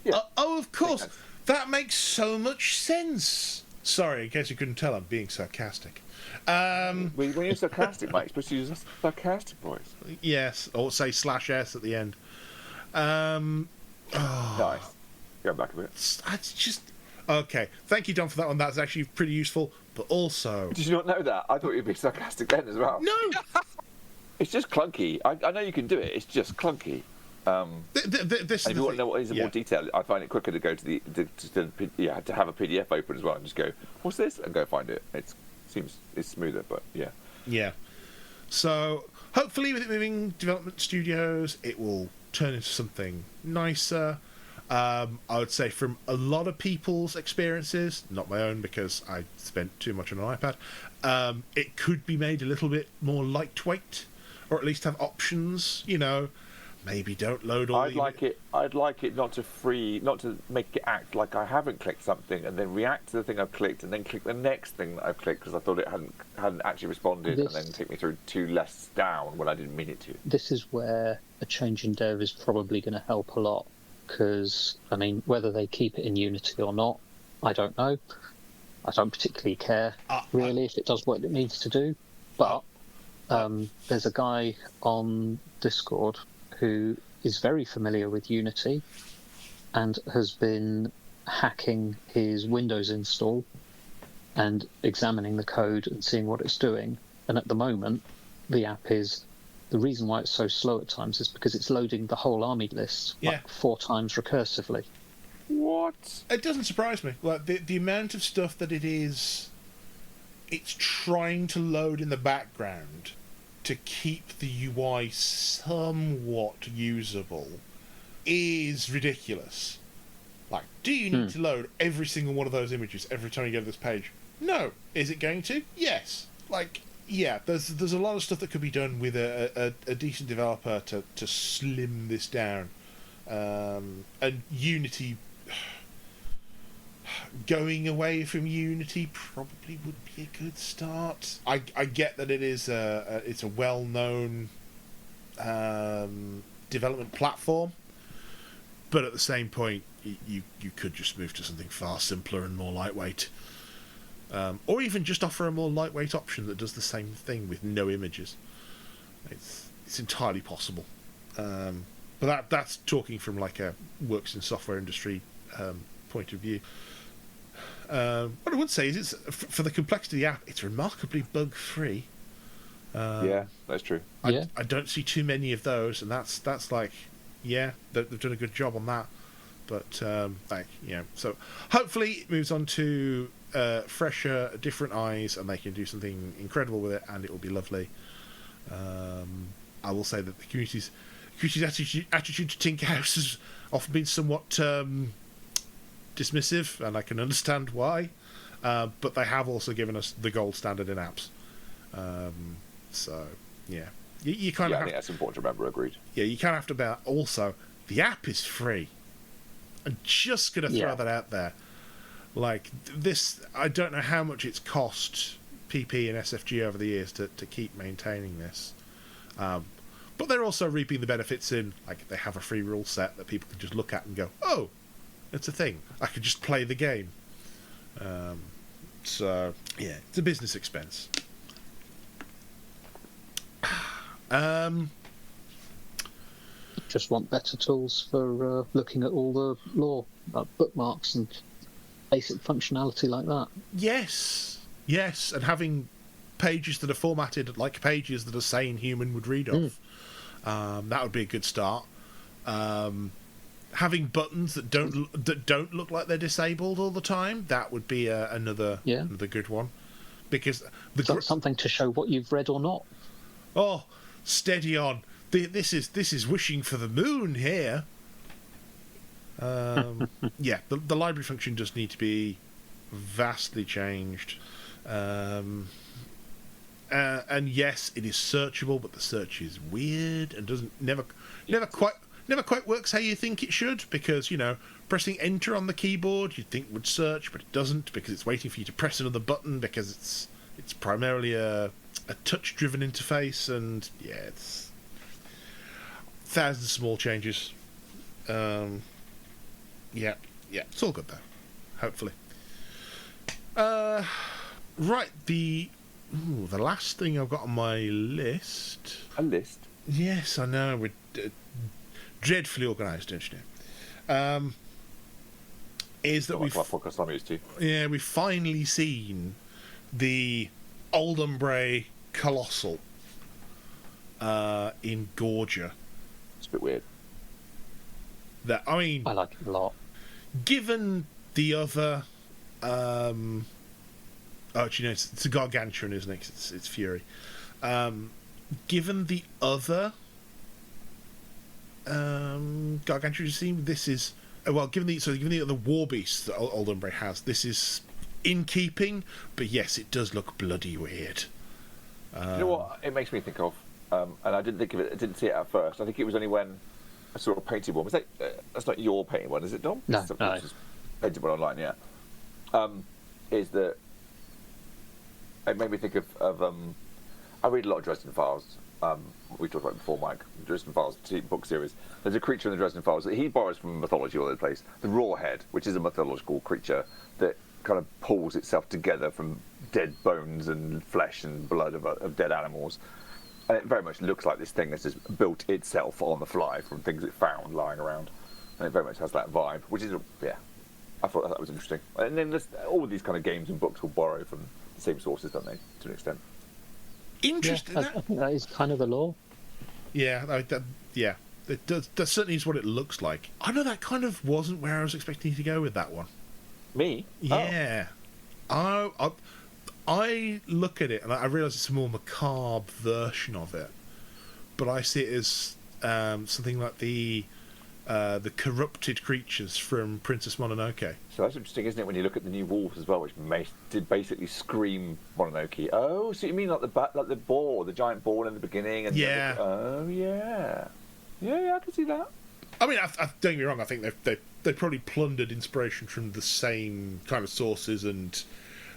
Yeah. Of course. That makes so much sense. Sorry, in case you couldn't tell, I'm being sarcastic. When you're sarcastic, mate, supposed to use a sarcastic voice. Yes, or say /s at the end. Nice. Go back a bit. It's just... Okay, thank you, Don, for that one. That's actually pretty useful, but also... Did you not know that? I thought you'd be sarcastic then as well. No! It's just clunky. I know you can do it. It's just clunky. This if you want to know what is in more detail, I find it quicker to go to to have a PDF open as well and just go, what's this? And go find it. It's smoother, but yeah. Yeah. So hopefully with it moving development studios, it will turn into something nicer. I would say from a lot of people's experiences, not my own because I spent too much on an iPad, it could be made a little bit more lightweight, or at least have options, maybe don't load all I'd like it not to make it act like I haven't clicked something and then react to the thing I've clicked and then click the next thing that I've clicked because I thought it hadn't actually responded and then take me through 2 less down when I didn't mean it to. This is where a change in dev is probably going to help a lot because, whether they keep it in Unity or not, I don't know. I don't particularly care, really, if it does what it needs to do. But there's a guy on Discord who is very familiar with Unity and has been hacking his Windows install and examining the code and seeing what it's doing. And at the moment, the reason why it's so slow at times is because it's loading the whole army list 4 times recursively. What? It doesn't surprise me. Like the amount of stuff that it's trying to load in the background to keep the UI somewhat usable is ridiculous. Like, do you need to load every single one of those images every time you go to this page? No. Is it going to? Yes. Like, yeah, there's a lot of stuff that could be done with a decent developer to slim this down. And Unity... Going away from Unity probably would be a good start. I get that it's a well-known development platform, but at the same point, you could just move to something far simpler and more lightweight, or even just offer a more lightweight option that does the same thing with no images. It's entirely possible, but that's talking from like a works in software industry point of view. What I would say is, for the complexity of the app, it's remarkably bug-free. Yeah, that's true. I don't see too many of those, and that's like, they've done a good job on that. But so hopefully it moves on to fresher, different eyes, and they can do something incredible with it, and it will be lovely. I will say that the community's attitude to Tinker House has often been somewhat dismissive, and I can understand why, but they have also given us the gold standard in apps, so you kind of I think that's important to remember. Agreed. You kind of have to bear also the app is free. I'm just gonna throw that out there. Like this, I don't know how much it's cost PP and SFG over the years to keep maintaining this, but they're also reaping the benefits in, like, they have a free rule set that people can just look at and go, oh, it's a thing. I could just play the game. So, it's a business expense. Just want better tools for looking at all the lore, bookmarks and basic functionality like that. Yes, and having pages that are formatted like pages that a sane human would read off. That would be a good start. having buttons that don't look like they're disabled all the time, that would be another good one, because something to show what you've read or not. Oh, steady on. This is wishing for the moon here. Yeah, the library function does need to be vastly changed. And yes, it is searchable, but the search is weird and never quite works how you think it should, because, you know, pressing enter on the keyboard you'd think would search, but it doesn't, because it's waiting for you to press another button, because it's primarily a touch-driven interface, and yeah, it's thousands of small changes. Yeah, it's all good though, hopefully. Right, the last thing I've got on my list. A list? Yes, I know. We're dreadfully organised, don't you know? Is that we've... podcast I'm used to. Yeah, we've finally seen the Old Umbre Colossal in Gorgia. It's a bit weird. I like it a lot. Given the other... do you know, it's a gargantuan, isn't it? It's Fury. Given the other gargantuan you've seen, this is given the other war beasts that Old Umbre has, this is in keeping. But yes, it does look bloody weird. You know what it makes me think of, and I didn't think of it. I didn't see it at first. I think it was only when I saw a painted one. Was that that's not your painted one, is it, Dom? No. It's just painted one online, yeah. Is that it made me think of I read a lot of Dresden Files. We talked about it before, Mike. Dresden Files book series. There's a creature in the Dresden Files that he borrows from mythology all over the place. The Rawhead, which is a mythological creature that kind of pulls itself together from dead bones and flesh and blood of dead animals. And it very much looks like this thing that's just built itself on the fly from things it found lying around. And it very much has that vibe, which is, I thought that was interesting. And then all of these kind of games and books will borrow from the same sources, don't they, to an extent? Interesting. I think that is kind of the law. Yeah, it does. That certainly is what it looks like. I know that kind of wasn't where I was expecting you to go with that one. Me? Yeah. Oh. I look at it and I realise it's a more macabre version of it, but I see it as something like the corrupted creatures from Princess Mononoke. So that's interesting, isn't it, when you look at the new wolves as well, which did basically scream Mononoke. Oh, so you mean like the boar, the giant boar in the beginning? And yeah. Yeah, I can see that. I mean, don't get me wrong. I think they probably plundered inspiration from the same kind of sources, and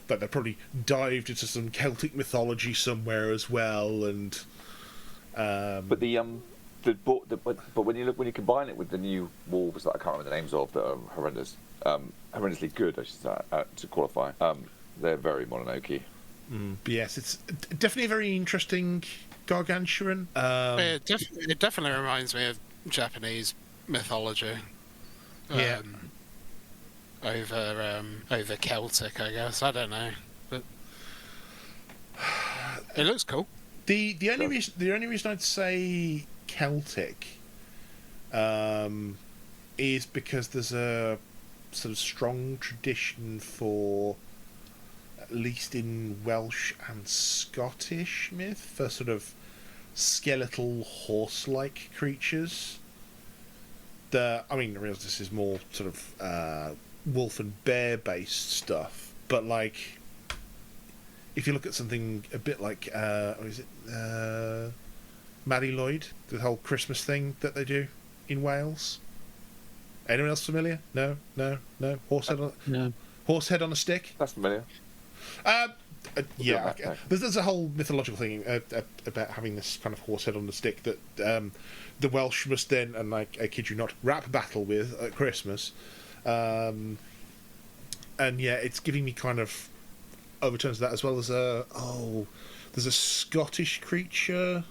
that they probably dived into some Celtic mythology somewhere as well. And but but when you combine it with the new wolves that I can't remember the names of that are horrendously good, I should say, to qualify, they're very Mononoke. But yes, it's definitely a very interesting gargantuan. It definitely reminds me of Japanese mythology. Yeah. Over Celtic, I guess. I don't know, but it looks cool. The only reason I'd say Celtic is because there's a sort of strong tradition for, at least in Welsh and Scottish myth, for sort of skeletal horse-like creatures. I realise this is more sort of wolf and bear based stuff, but like if you look at something a bit like Maddie Lloyd, the whole Christmas thing that they do in Wales. Anyone else familiar? No. Horse head on a stick. That's familiar. Yeah, okay. There's a whole mythological thing about having this kind of horse head on the stick that the Welsh must then, and I kid you not, rap battle with at Christmas. And yeah, it's giving me kind of overtones of that, as well as there's a Scottish creature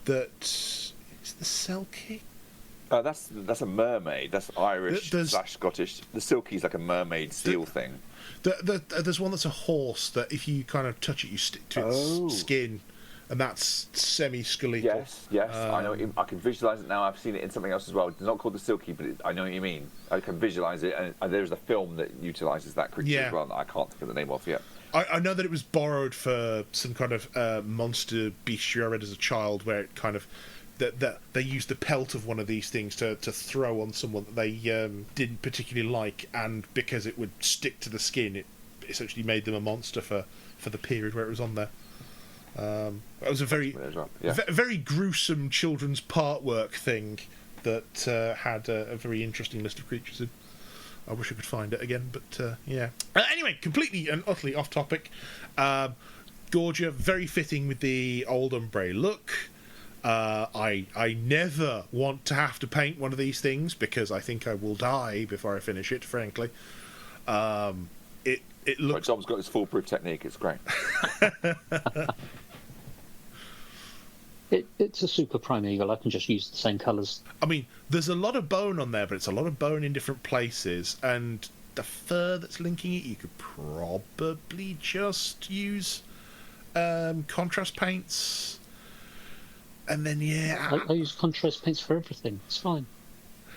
that is the Selkie. That's a mermaid. That's Irish / Scottish. The Silkie's like a mermaid seal thing. There's one that's a horse that if you kind of touch it, you stick to its skin, and that's semi-skeletal. Yes, I know. I can visualize it now. I've seen it in something else as well. It's not called the Silky, but I know what you mean. I can visualize it, and there's a film that utilizes that creature as well that I can't think of the name of yet. I know that it was borrowed for some kind of monster bestiary I read as a child, where it kind of that they used the pelt of one of these things to throw on someone that they didn't particularly like, and because it would stick to the skin, it essentially made them a monster for the period where it was on there. It was a very gruesome children's part work thing that had a very interesting list of creatures in. I wish I could find it again, but yeah. Anyway, completely and utterly off topic. Gorgia, very fitting with the old ombre look. I never want to have to paint one of these things because I think I will die before I finish it, frankly. It looks... Dom's got his foolproof technique, it's great. It's a super primeval. I can just use the same colours. I mean, there's a lot of bone on there, but it's a lot of bone in different places, and the fur that's linking it, you could probably just use contrast paints. And then, I use contrast paints for everything. It's fine.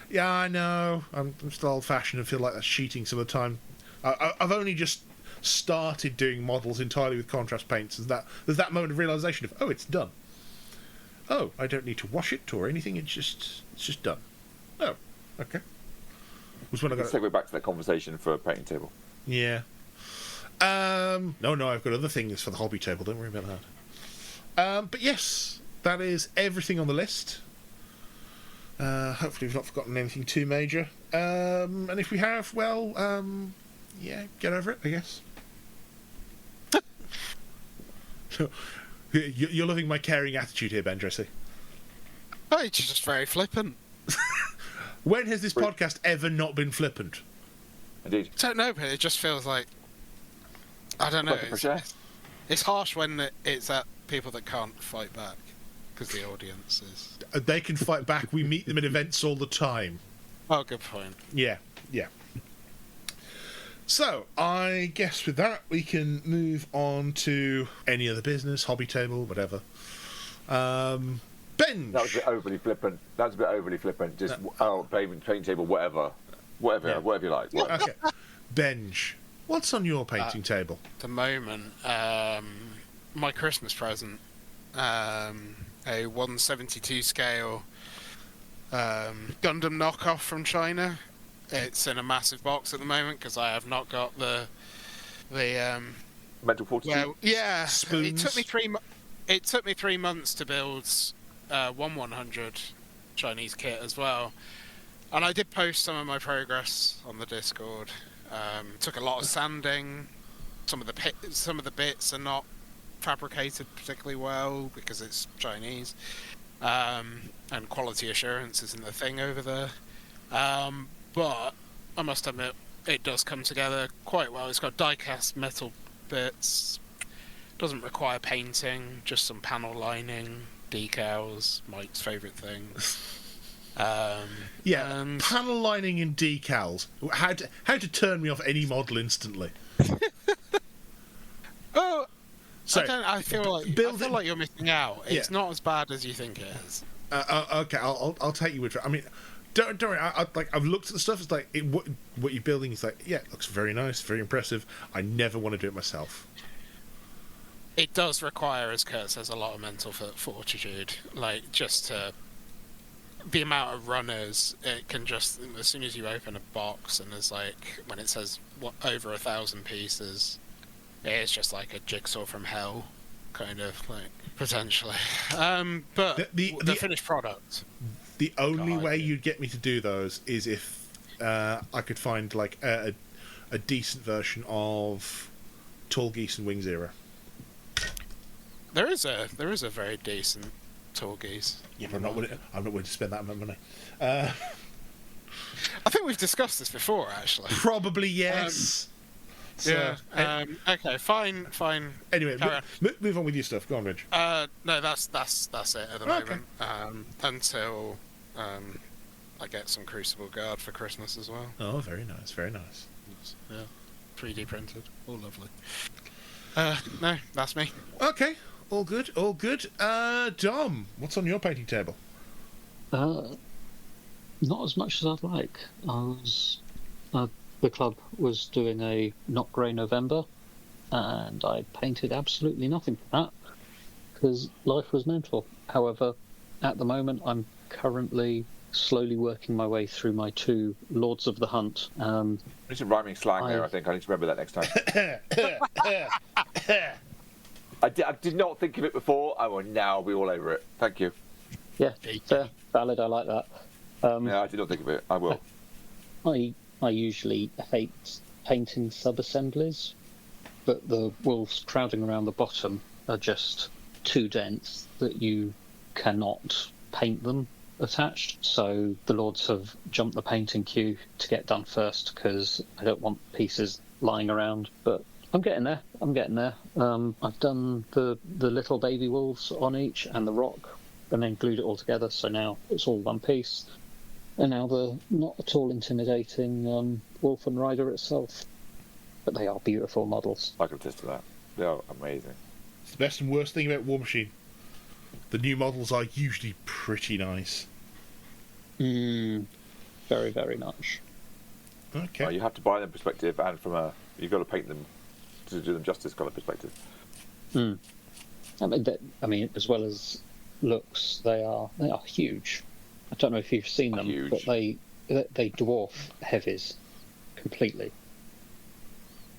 Yeah, I know. I'm still old-fashioned and feel like that's cheating some of the time. I've only just started doing models entirely with contrast paints. There's that moment of realisation of, oh, it's done. Oh, I don't need to wash it or anything. It's just done. Oh, okay. Was when I got. Let's segue back to that conversation for a painting table. Yeah. No, I've got other things for the hobby table. Don't worry about that. But yes, that is everything on the list. Hopefully, we've not forgotten anything too major. And if we have, well, yeah, get over it, I guess. You're loving my caring attitude here, Ben Dressy. Oh, it's just very flippant. When has this podcast ever not been flippant? Indeed. I don't know, but it just feels like... I don't know. It's harsh when it's at people that can't fight back, because the audience is... They can fight back. We meet them at events all the time. Oh, good point. Yeah. So, I guess with that, we can move on to any other business, hobby table, whatever. Benj. That was a bit overly flippant. Just, painting table, whatever. Whatever you like. Whatever. Okay. Benj, what's on your painting table? At the moment, my Christmas present, a 1/72 scale Gundam knockoff from China. It's in a massive box at the moment because I have not got the mental fortitude. Well, yeah, Spoons. It took me 3 months to build 1/100 Chinese kit as well, and I did post some of my progress on the Discord. Took a lot of sanding. Some of the bits are not fabricated particularly well because it's Chinese, and quality assurance isn't the thing over there. But I must admit, it does come together quite well. It's got die-cast metal bits. Doesn't require painting, just some panel lining, decals, Mike's favourite thing. And panel lining and decals. How to turn me off any model instantly. Oh, so, I feel like you're missing out. It's not as bad as you think it is. Okay, I'll take you with it. I mean, don't worry. I've looked at the stuff. It's like what you're building is like, yeah, it looks very nice, very impressive. I never want to do it myself. It does require, as Kurt says, a lot of mental fortitude. Like, just to... The amount of runners, it can just... As soon as you open a box and there's like... When it says over 1,000 pieces, it's just like a jigsaw from hell, kind of, like, potentially. But the finished product... The only way you'd get me to do those is if I could find like a decent version of Tall Geese and Wing Zero. There is a very decent Tall Geese. Yeah, but I'm not willing to spend that amount of money. I think we've discussed this before, actually. Probably yes. Okay, fine. Anyway, move on with your stuff. Go on, Rich. No, that's it at the moment. Until I get some Crucible Guard for Christmas as well. Oh, very nice, very nice. Yeah, 3D printed, all lovely. No, that's me. Okay, all good, all good. Dom, what's on your painting table? Not as much as I'd like. The club was doing a not grey November, and I painted absolutely nothing for that because life was mental. However, at the moment, I'm currently slowly working my way through my 2 Lords of the Hunt. There's some rhyming slang there, I think. I need to remember that next time. I did not think of it before. I will now be all over it. Thank you. Yeah, fair, valid. I like that. Yeah, I did not think of it. I will. I usually hate painting sub-assemblies, but the wolves crowding around the bottom are just too dense that you cannot paint them attached. So the Lords have jumped the painting queue to get done first because I don't want pieces lying around. But I'm getting there. I've done the little baby wolves on each and the rock, and then glued it all together. So now it's all one piece. And now the not at all intimidating wolf and rider itself. But they are beautiful models. I can attest to that. They are amazing. It's the best and worst thing about War Machine. The new models are usually pretty nice. Very, very much. Okay. Well, you have to buy them perspective, and you've got to paint them to do them justice kind of perspective. I mean, as well as looks, they are huge. I don't know if you've seen them, huge. but they dwarf heavies completely.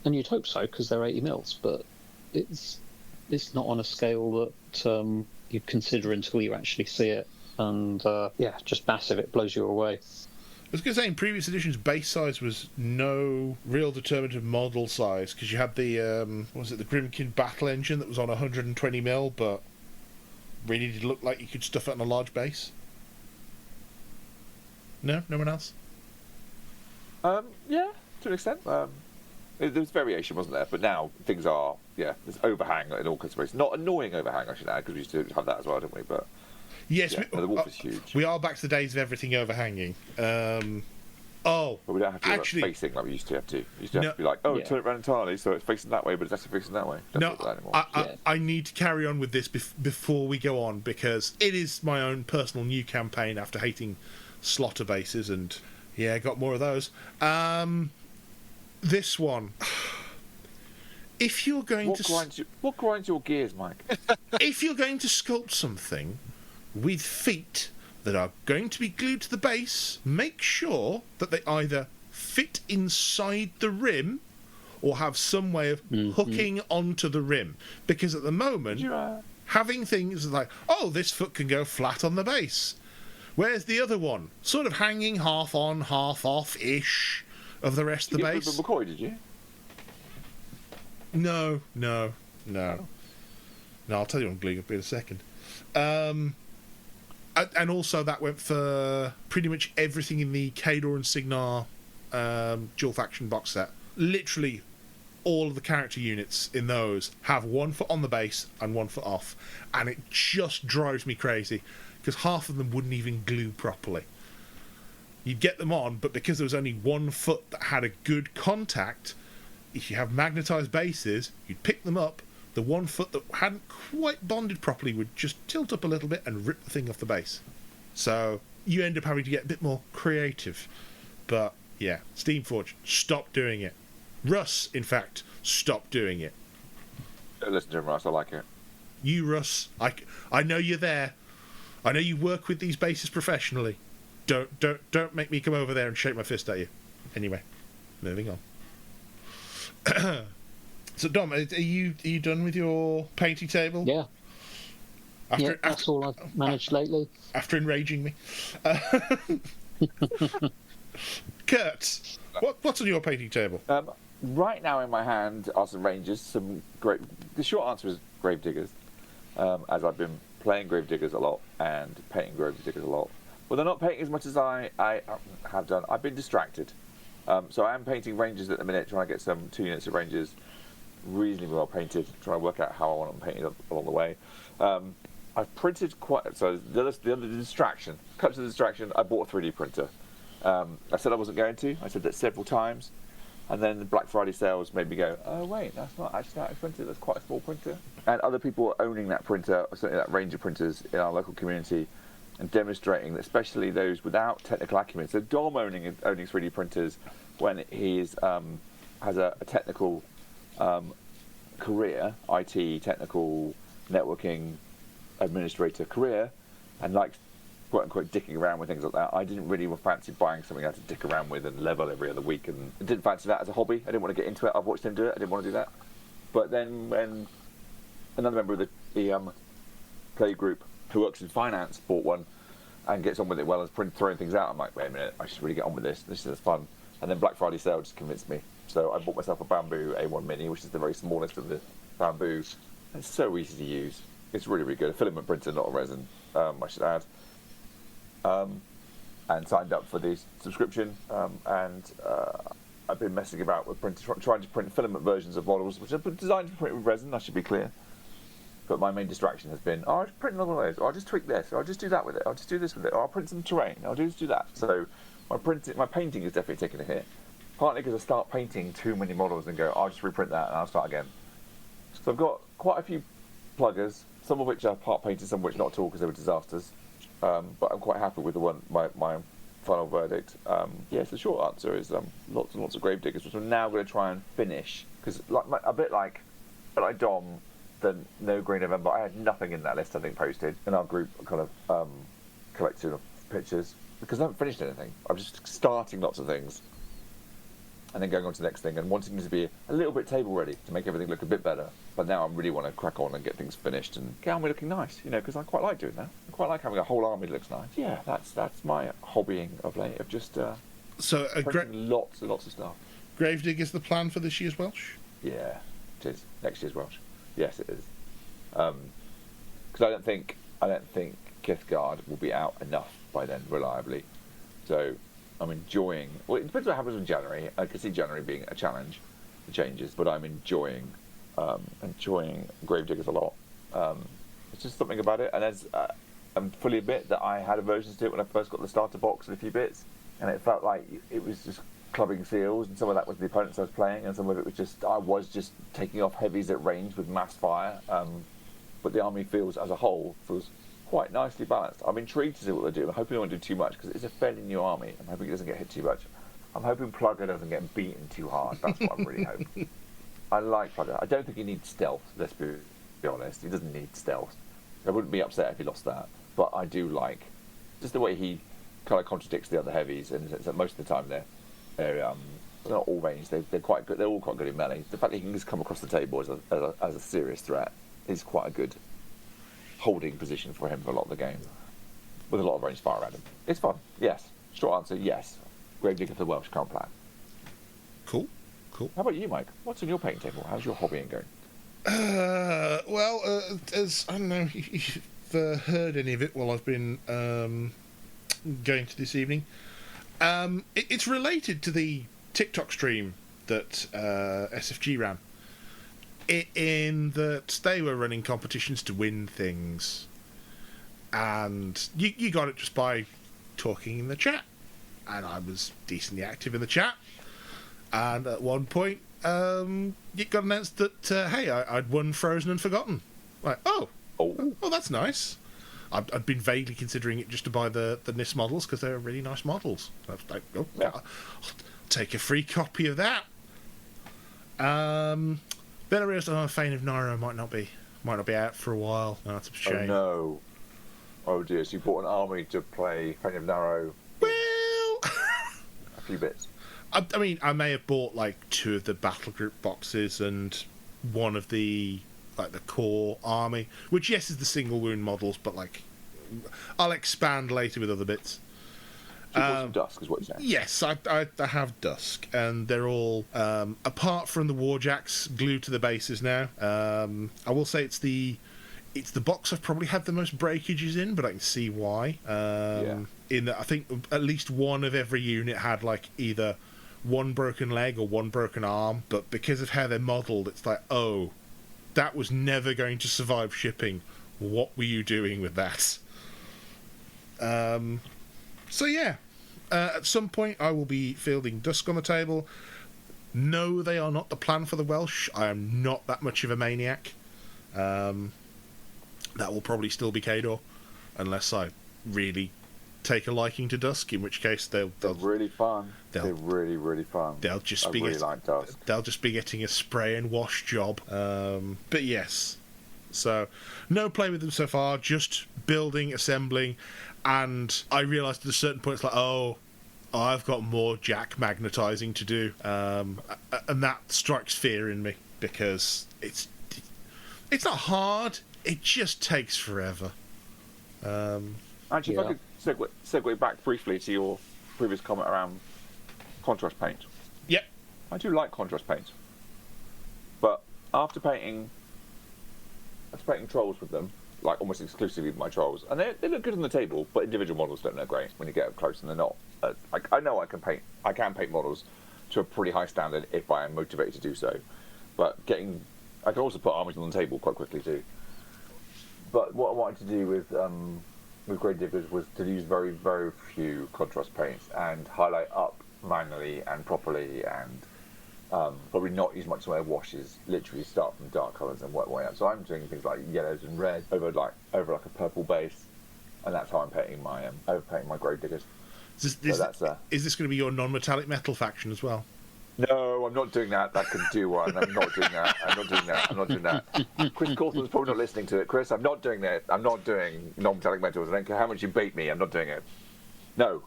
And you'd hope so because they're 80 mils, but it's not on a scale that you'd consider until you actually see it. And just massive. It blows you away. I was going to say, in previous editions, base size was no real determinative model size, because you had the the Grimkin battle engine that was on 120mm, but really did look like you could stuff it on a large base. No one else. Yeah, to an extent. There was variation, wasn't there? But now things are, there's overhang in all kinds of ways. Not annoying overhang, I should add, because we used to have that as well, didn't we? But yes, the wolf is huge. We are back to the days of everything overhanging. But we don't have to actually, facing like we used to have to. You used to have to be like, turn it around entirely, so it's facing that way, but it's actually facing that way. Don't do that anymore. I need to carry on with this before we go on, because it is my own personal new campaign after hating slaughter bases, and got more of those. This one, if you're going what grinds your gears, Mike? If you're going to sculpt something with feet that are going to be glued to the base, make sure that they either fit inside the rim or have some way of hooking onto the rim. Because at the moment, having things like, this foot can go flat on the base. Where's the other one? Sort of hanging half on, half off-ish of the rest of the base. You did McCoy, did you? No. I'll tell you on gluing up in a second. And also that went for pretty much everything in the Kador and Signar dual faction box set. Literally all of the character units in those have 1 foot on the base and 1 foot off, and it just drives me crazy because half of them wouldn't even glue properly. You'd get them on, but because there was only 1 foot that had a good contact, if you have magnetized bases, you'd pick them up, the 1 foot that hadn't quite bonded properly would just tilt up a little bit and rip the thing off the base. So you end up having to get a bit more creative. But Steamforge, stop doing it. Russ, in fact, stop doing it. Don't listen to him, Russ. I like it. You, Russ, I know you're there. I know you work with these bases professionally. Don't make me come over there and shake my fist at you. Anyway, moving on. So, Dom, are you done with your painting table? Yeah. That's all I've managed lately. After enraging me. Kurt, what's on your painting table? Right now in my hand are some Rangers, the short answer is Gravediggers, as I've been playing Gravediggers a lot and painting Gravediggers a lot. Well, they're not painting as much as I have done. I've been distracted. So I am painting Rangers at the minute, trying to get 2 units of Rangers reasonably well painted, trying to work out how I want them painted along the way. I've printed the other distraction, cut to the distraction, I bought a 3D printer. I said I wasn't going to. I said that several times. And then the Black Friday sales made me go, oh wait, that's not actually that expensive. That's quite a small printer. And other people owning that printer, or certainly that range of printers in our local community, and demonstrating that, especially those without technical acumen. So Dom owning 3D printers when he's has a technical career, IT, technical, networking, administrator career, and likes quote unquote dicking around with things like that. I didn't really fancy buying something I had to dick around with and level every other week, and I didn't fancy that as a hobby. I didn't want to get into it. I've watched him do it. I didn't want to do that. But then when another member of the play group who works in finance bought one and gets on with it well and throwing things out, I'm like, wait a minute, I should really get on with this. This is fun. And then Black Friday sale just convinced me. So I bought myself a Bamboo A1 Mini, which is the very smallest of the Bamboo. It's so easy to use. It's really, really good. A filament printer, not a resin, I should add. And signed up for the subscription. I've been messing about with trying to print filament versions of models, which are designed to print with resin, I should be clear. But my main distraction has been, I'll just print another one of those, or I'll just tweak this, or I'll just do that with it, or I'll just do this with it, or I'll print some terrain, I'll just do that. So my painting is definitely taking a hit. Partly because I start painting too many models and go, I'll just reprint that and I'll start again. So I've got quite a few pluggers, some of which are part painted, some of which not at all because they were disasters. But I'm quite happy with my final verdict. Yes, the short answer is lots and lots of Gravediggers, which I'm now going to try and finish. Because a bit like Dom, the No Green November, I had nothing in that list, I think, posted. In our group kind of collection of pictures. Because I haven't finished anything. I'm just starting lots of things. And then going on to the next thing and wanting to be a little bit table ready to make everything look a bit better. But now I really want to crack on and get things finished and get on with looking nice, because I quite like doing that. I quite like having a whole army that looks nice. Yeah, that's my hobbying of late, of just lots and lots of stuff. Gravedigg is the plan for this year's Welsh? Yeah, it is. Next year's Welsh. Yes, it is. Because I don't think Kithgard will be out enough by then, reliably. So I'm enjoying. Well, it depends what happens in January. I can see January being a challenge, the changes, but I'm enjoying Gravediggers a lot. It's just something about it, and as I'm fully admit that I had aversions to it when I first got the starter box and a few bits, and it felt like it was just clubbing seals, and some of that was the opponents I was playing, and some of it was I was just taking off heavies at range with mass fire. But the army feels as a whole quite nicely balanced. I'm intrigued to see what they do. I'm hoping they won't do too much because it's a fairly new army. I'm hoping it doesn't get hit too much. I'm hoping Plugger doesn't get beaten too hard. That's what I'm really hoping. I like Plugger. I don't think he needs stealth, let's be honest. He doesn't need stealth. I wouldn't be upset if he lost that. But I do like just the way he kind of contradicts the other heavies, and that most of the time they're not all ranged. They're quite good. They're all quite good in melee. The fact that he can just come across the table as a serious threat is quite a good holding position for him for a lot of the game, with a lot of ranged fire at him. It's fun, yes. Short answer, yes. Gravedigger for the Welsh, current plan. Cool. How about you, Mike? What's on your painting table? How's your hobbying going? As I don't know if you've heard any of it while I've been going to this evening. It's related to the TikTok stream that SFG ran. In that they were running competitions to win things, and you got it just by talking in the chat, and I was decently active in the chat, and at one point it got announced that hey, I'd won Frozen and Forgotten. Like, oh, that's nice. I'd been vaguely considering it just to buy the NIS models because they were really nice models. I was like, I'll take a free copy of that. Then I realised Fane of Nairo might not be out for a while. Oh, that's a shame. Oh no! Oh dear! So you bought an army to play Fane of Nairo. Well, a few bits. I mean, I may have bought like 2 of the battle group boxes and one of the core army, which yes is the single wound models, but I'll expand later with other bits. So you bought some Dusk, is what you're saying? Yes, I have Dusk, and they're all, apart from the Warjacks, glued to the bases now. I will say it's the box I've probably had the most breakages in, but I can see why. In that I think at least one of every unit had either one broken leg or one broken arm, but because of how they're modelled, it's like, oh, that was never going to survive shipping. What were you doing with that? So yeah, at some point I will be fielding Dusk on the table. No, they are not the plan for the Welsh. I am not that much of a maniac. That will probably still be Kador, unless I really take a liking to Dusk, in which case they're really fun. They're really, really fun. They'll just I be really like Dusk. They'll just be getting a spray and wash job. But yes, so no play with them so far. Just building, assembling, and I realised at a certain point it's like, oh, I've got more jack magnetizing to do, and that strikes fear in me because it's not hard. It just takes forever. Actually, if I could segue back briefly to your previous comment around contrast paint. Yep. I do like contrast paint, but after painting trolls with them, like almost exclusively with my trolls, and they look good on the table, but individual models don't look great when you get up close, and they're not. I know I can paint models to a pretty high standard if I am motivated to do so, but I can also put armies on the table quite quickly too. But what I wanted to do with Grey Diggers was to use very, very few contrast paints and highlight up manually and properly, and probably not use much of my washes. Literally start from dark colours and work my way up. So I'm doing things like yellows and reds over like a purple base, and that's how I'm painting my overpainting my Grey Diggers. Is this going to be your non-metallic metal faction as well? No, I'm not doing that. That could do one. I'm not doing that. I'm not doing that. Chris Cawthon's probably not listening to it. Chris, I'm not doing that. I'm not doing non-metallic metals. I don't care how much you bait me. I'm not doing it. No.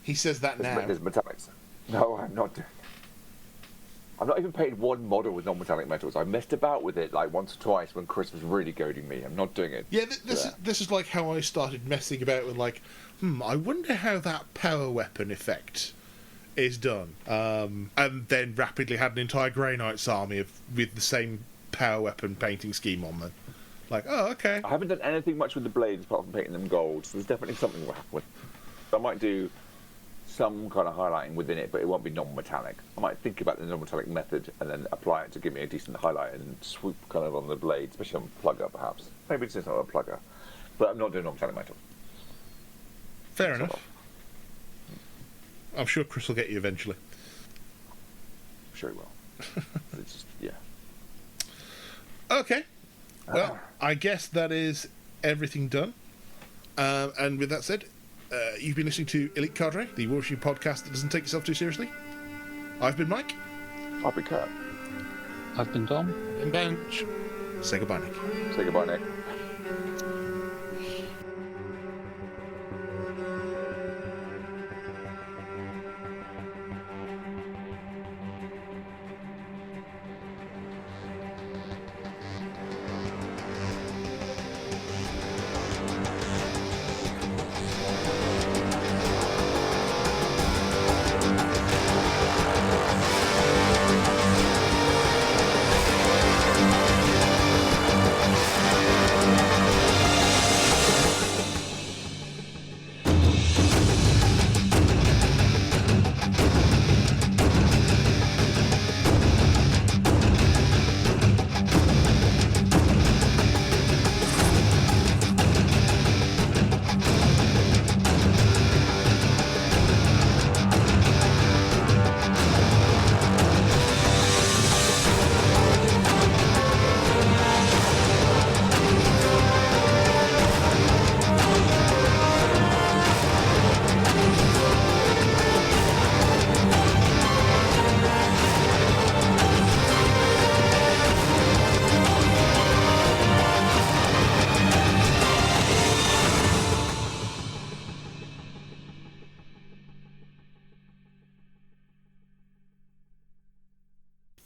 He says that now. There's metallics. No, I'm not doing it. I've not even painted one model with non-metallic metals. I messed about with it like once or twice when Chris was really goading me. I'm not doing it. Yeah, this is like how I started messing about with like, I wonder how that power weapon effect is done. And then rapidly had an entire Grey Knights army with the same power weapon painting scheme on them. Like, oh, okay. I haven't done anything much with the blades apart from painting them gold, so there's definitely something will happen with. I might do some kind of highlighting within it, but it won't be non-metallic. I might think about the non-metallic method and then apply it to give me a decent highlight and swoop kind of on the blade, especially on plugger perhaps. Maybe it's just not a plugger, but I'm not doing non-metallic metal. Fair enough. I'm sure Chris will get you eventually. I'm sure he will. It's just, yeah. Okay. Well, I guess that is everything done. And with that said, you've been listening to Elite Cadre, the War Machine podcast that doesn't take itself too seriously. I've been Mike. I've been Kurt. I've been Dom. And Bench. Say goodbye, Nick. Say goodbye, Nick.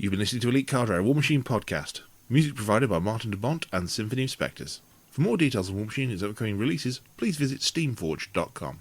You've been listening to Elite Cadre, a War Machine podcast. Music provided by Martin de Bont and Symphony of Spectres. For more details on War Machine and its upcoming releases, please visit steamforge.com.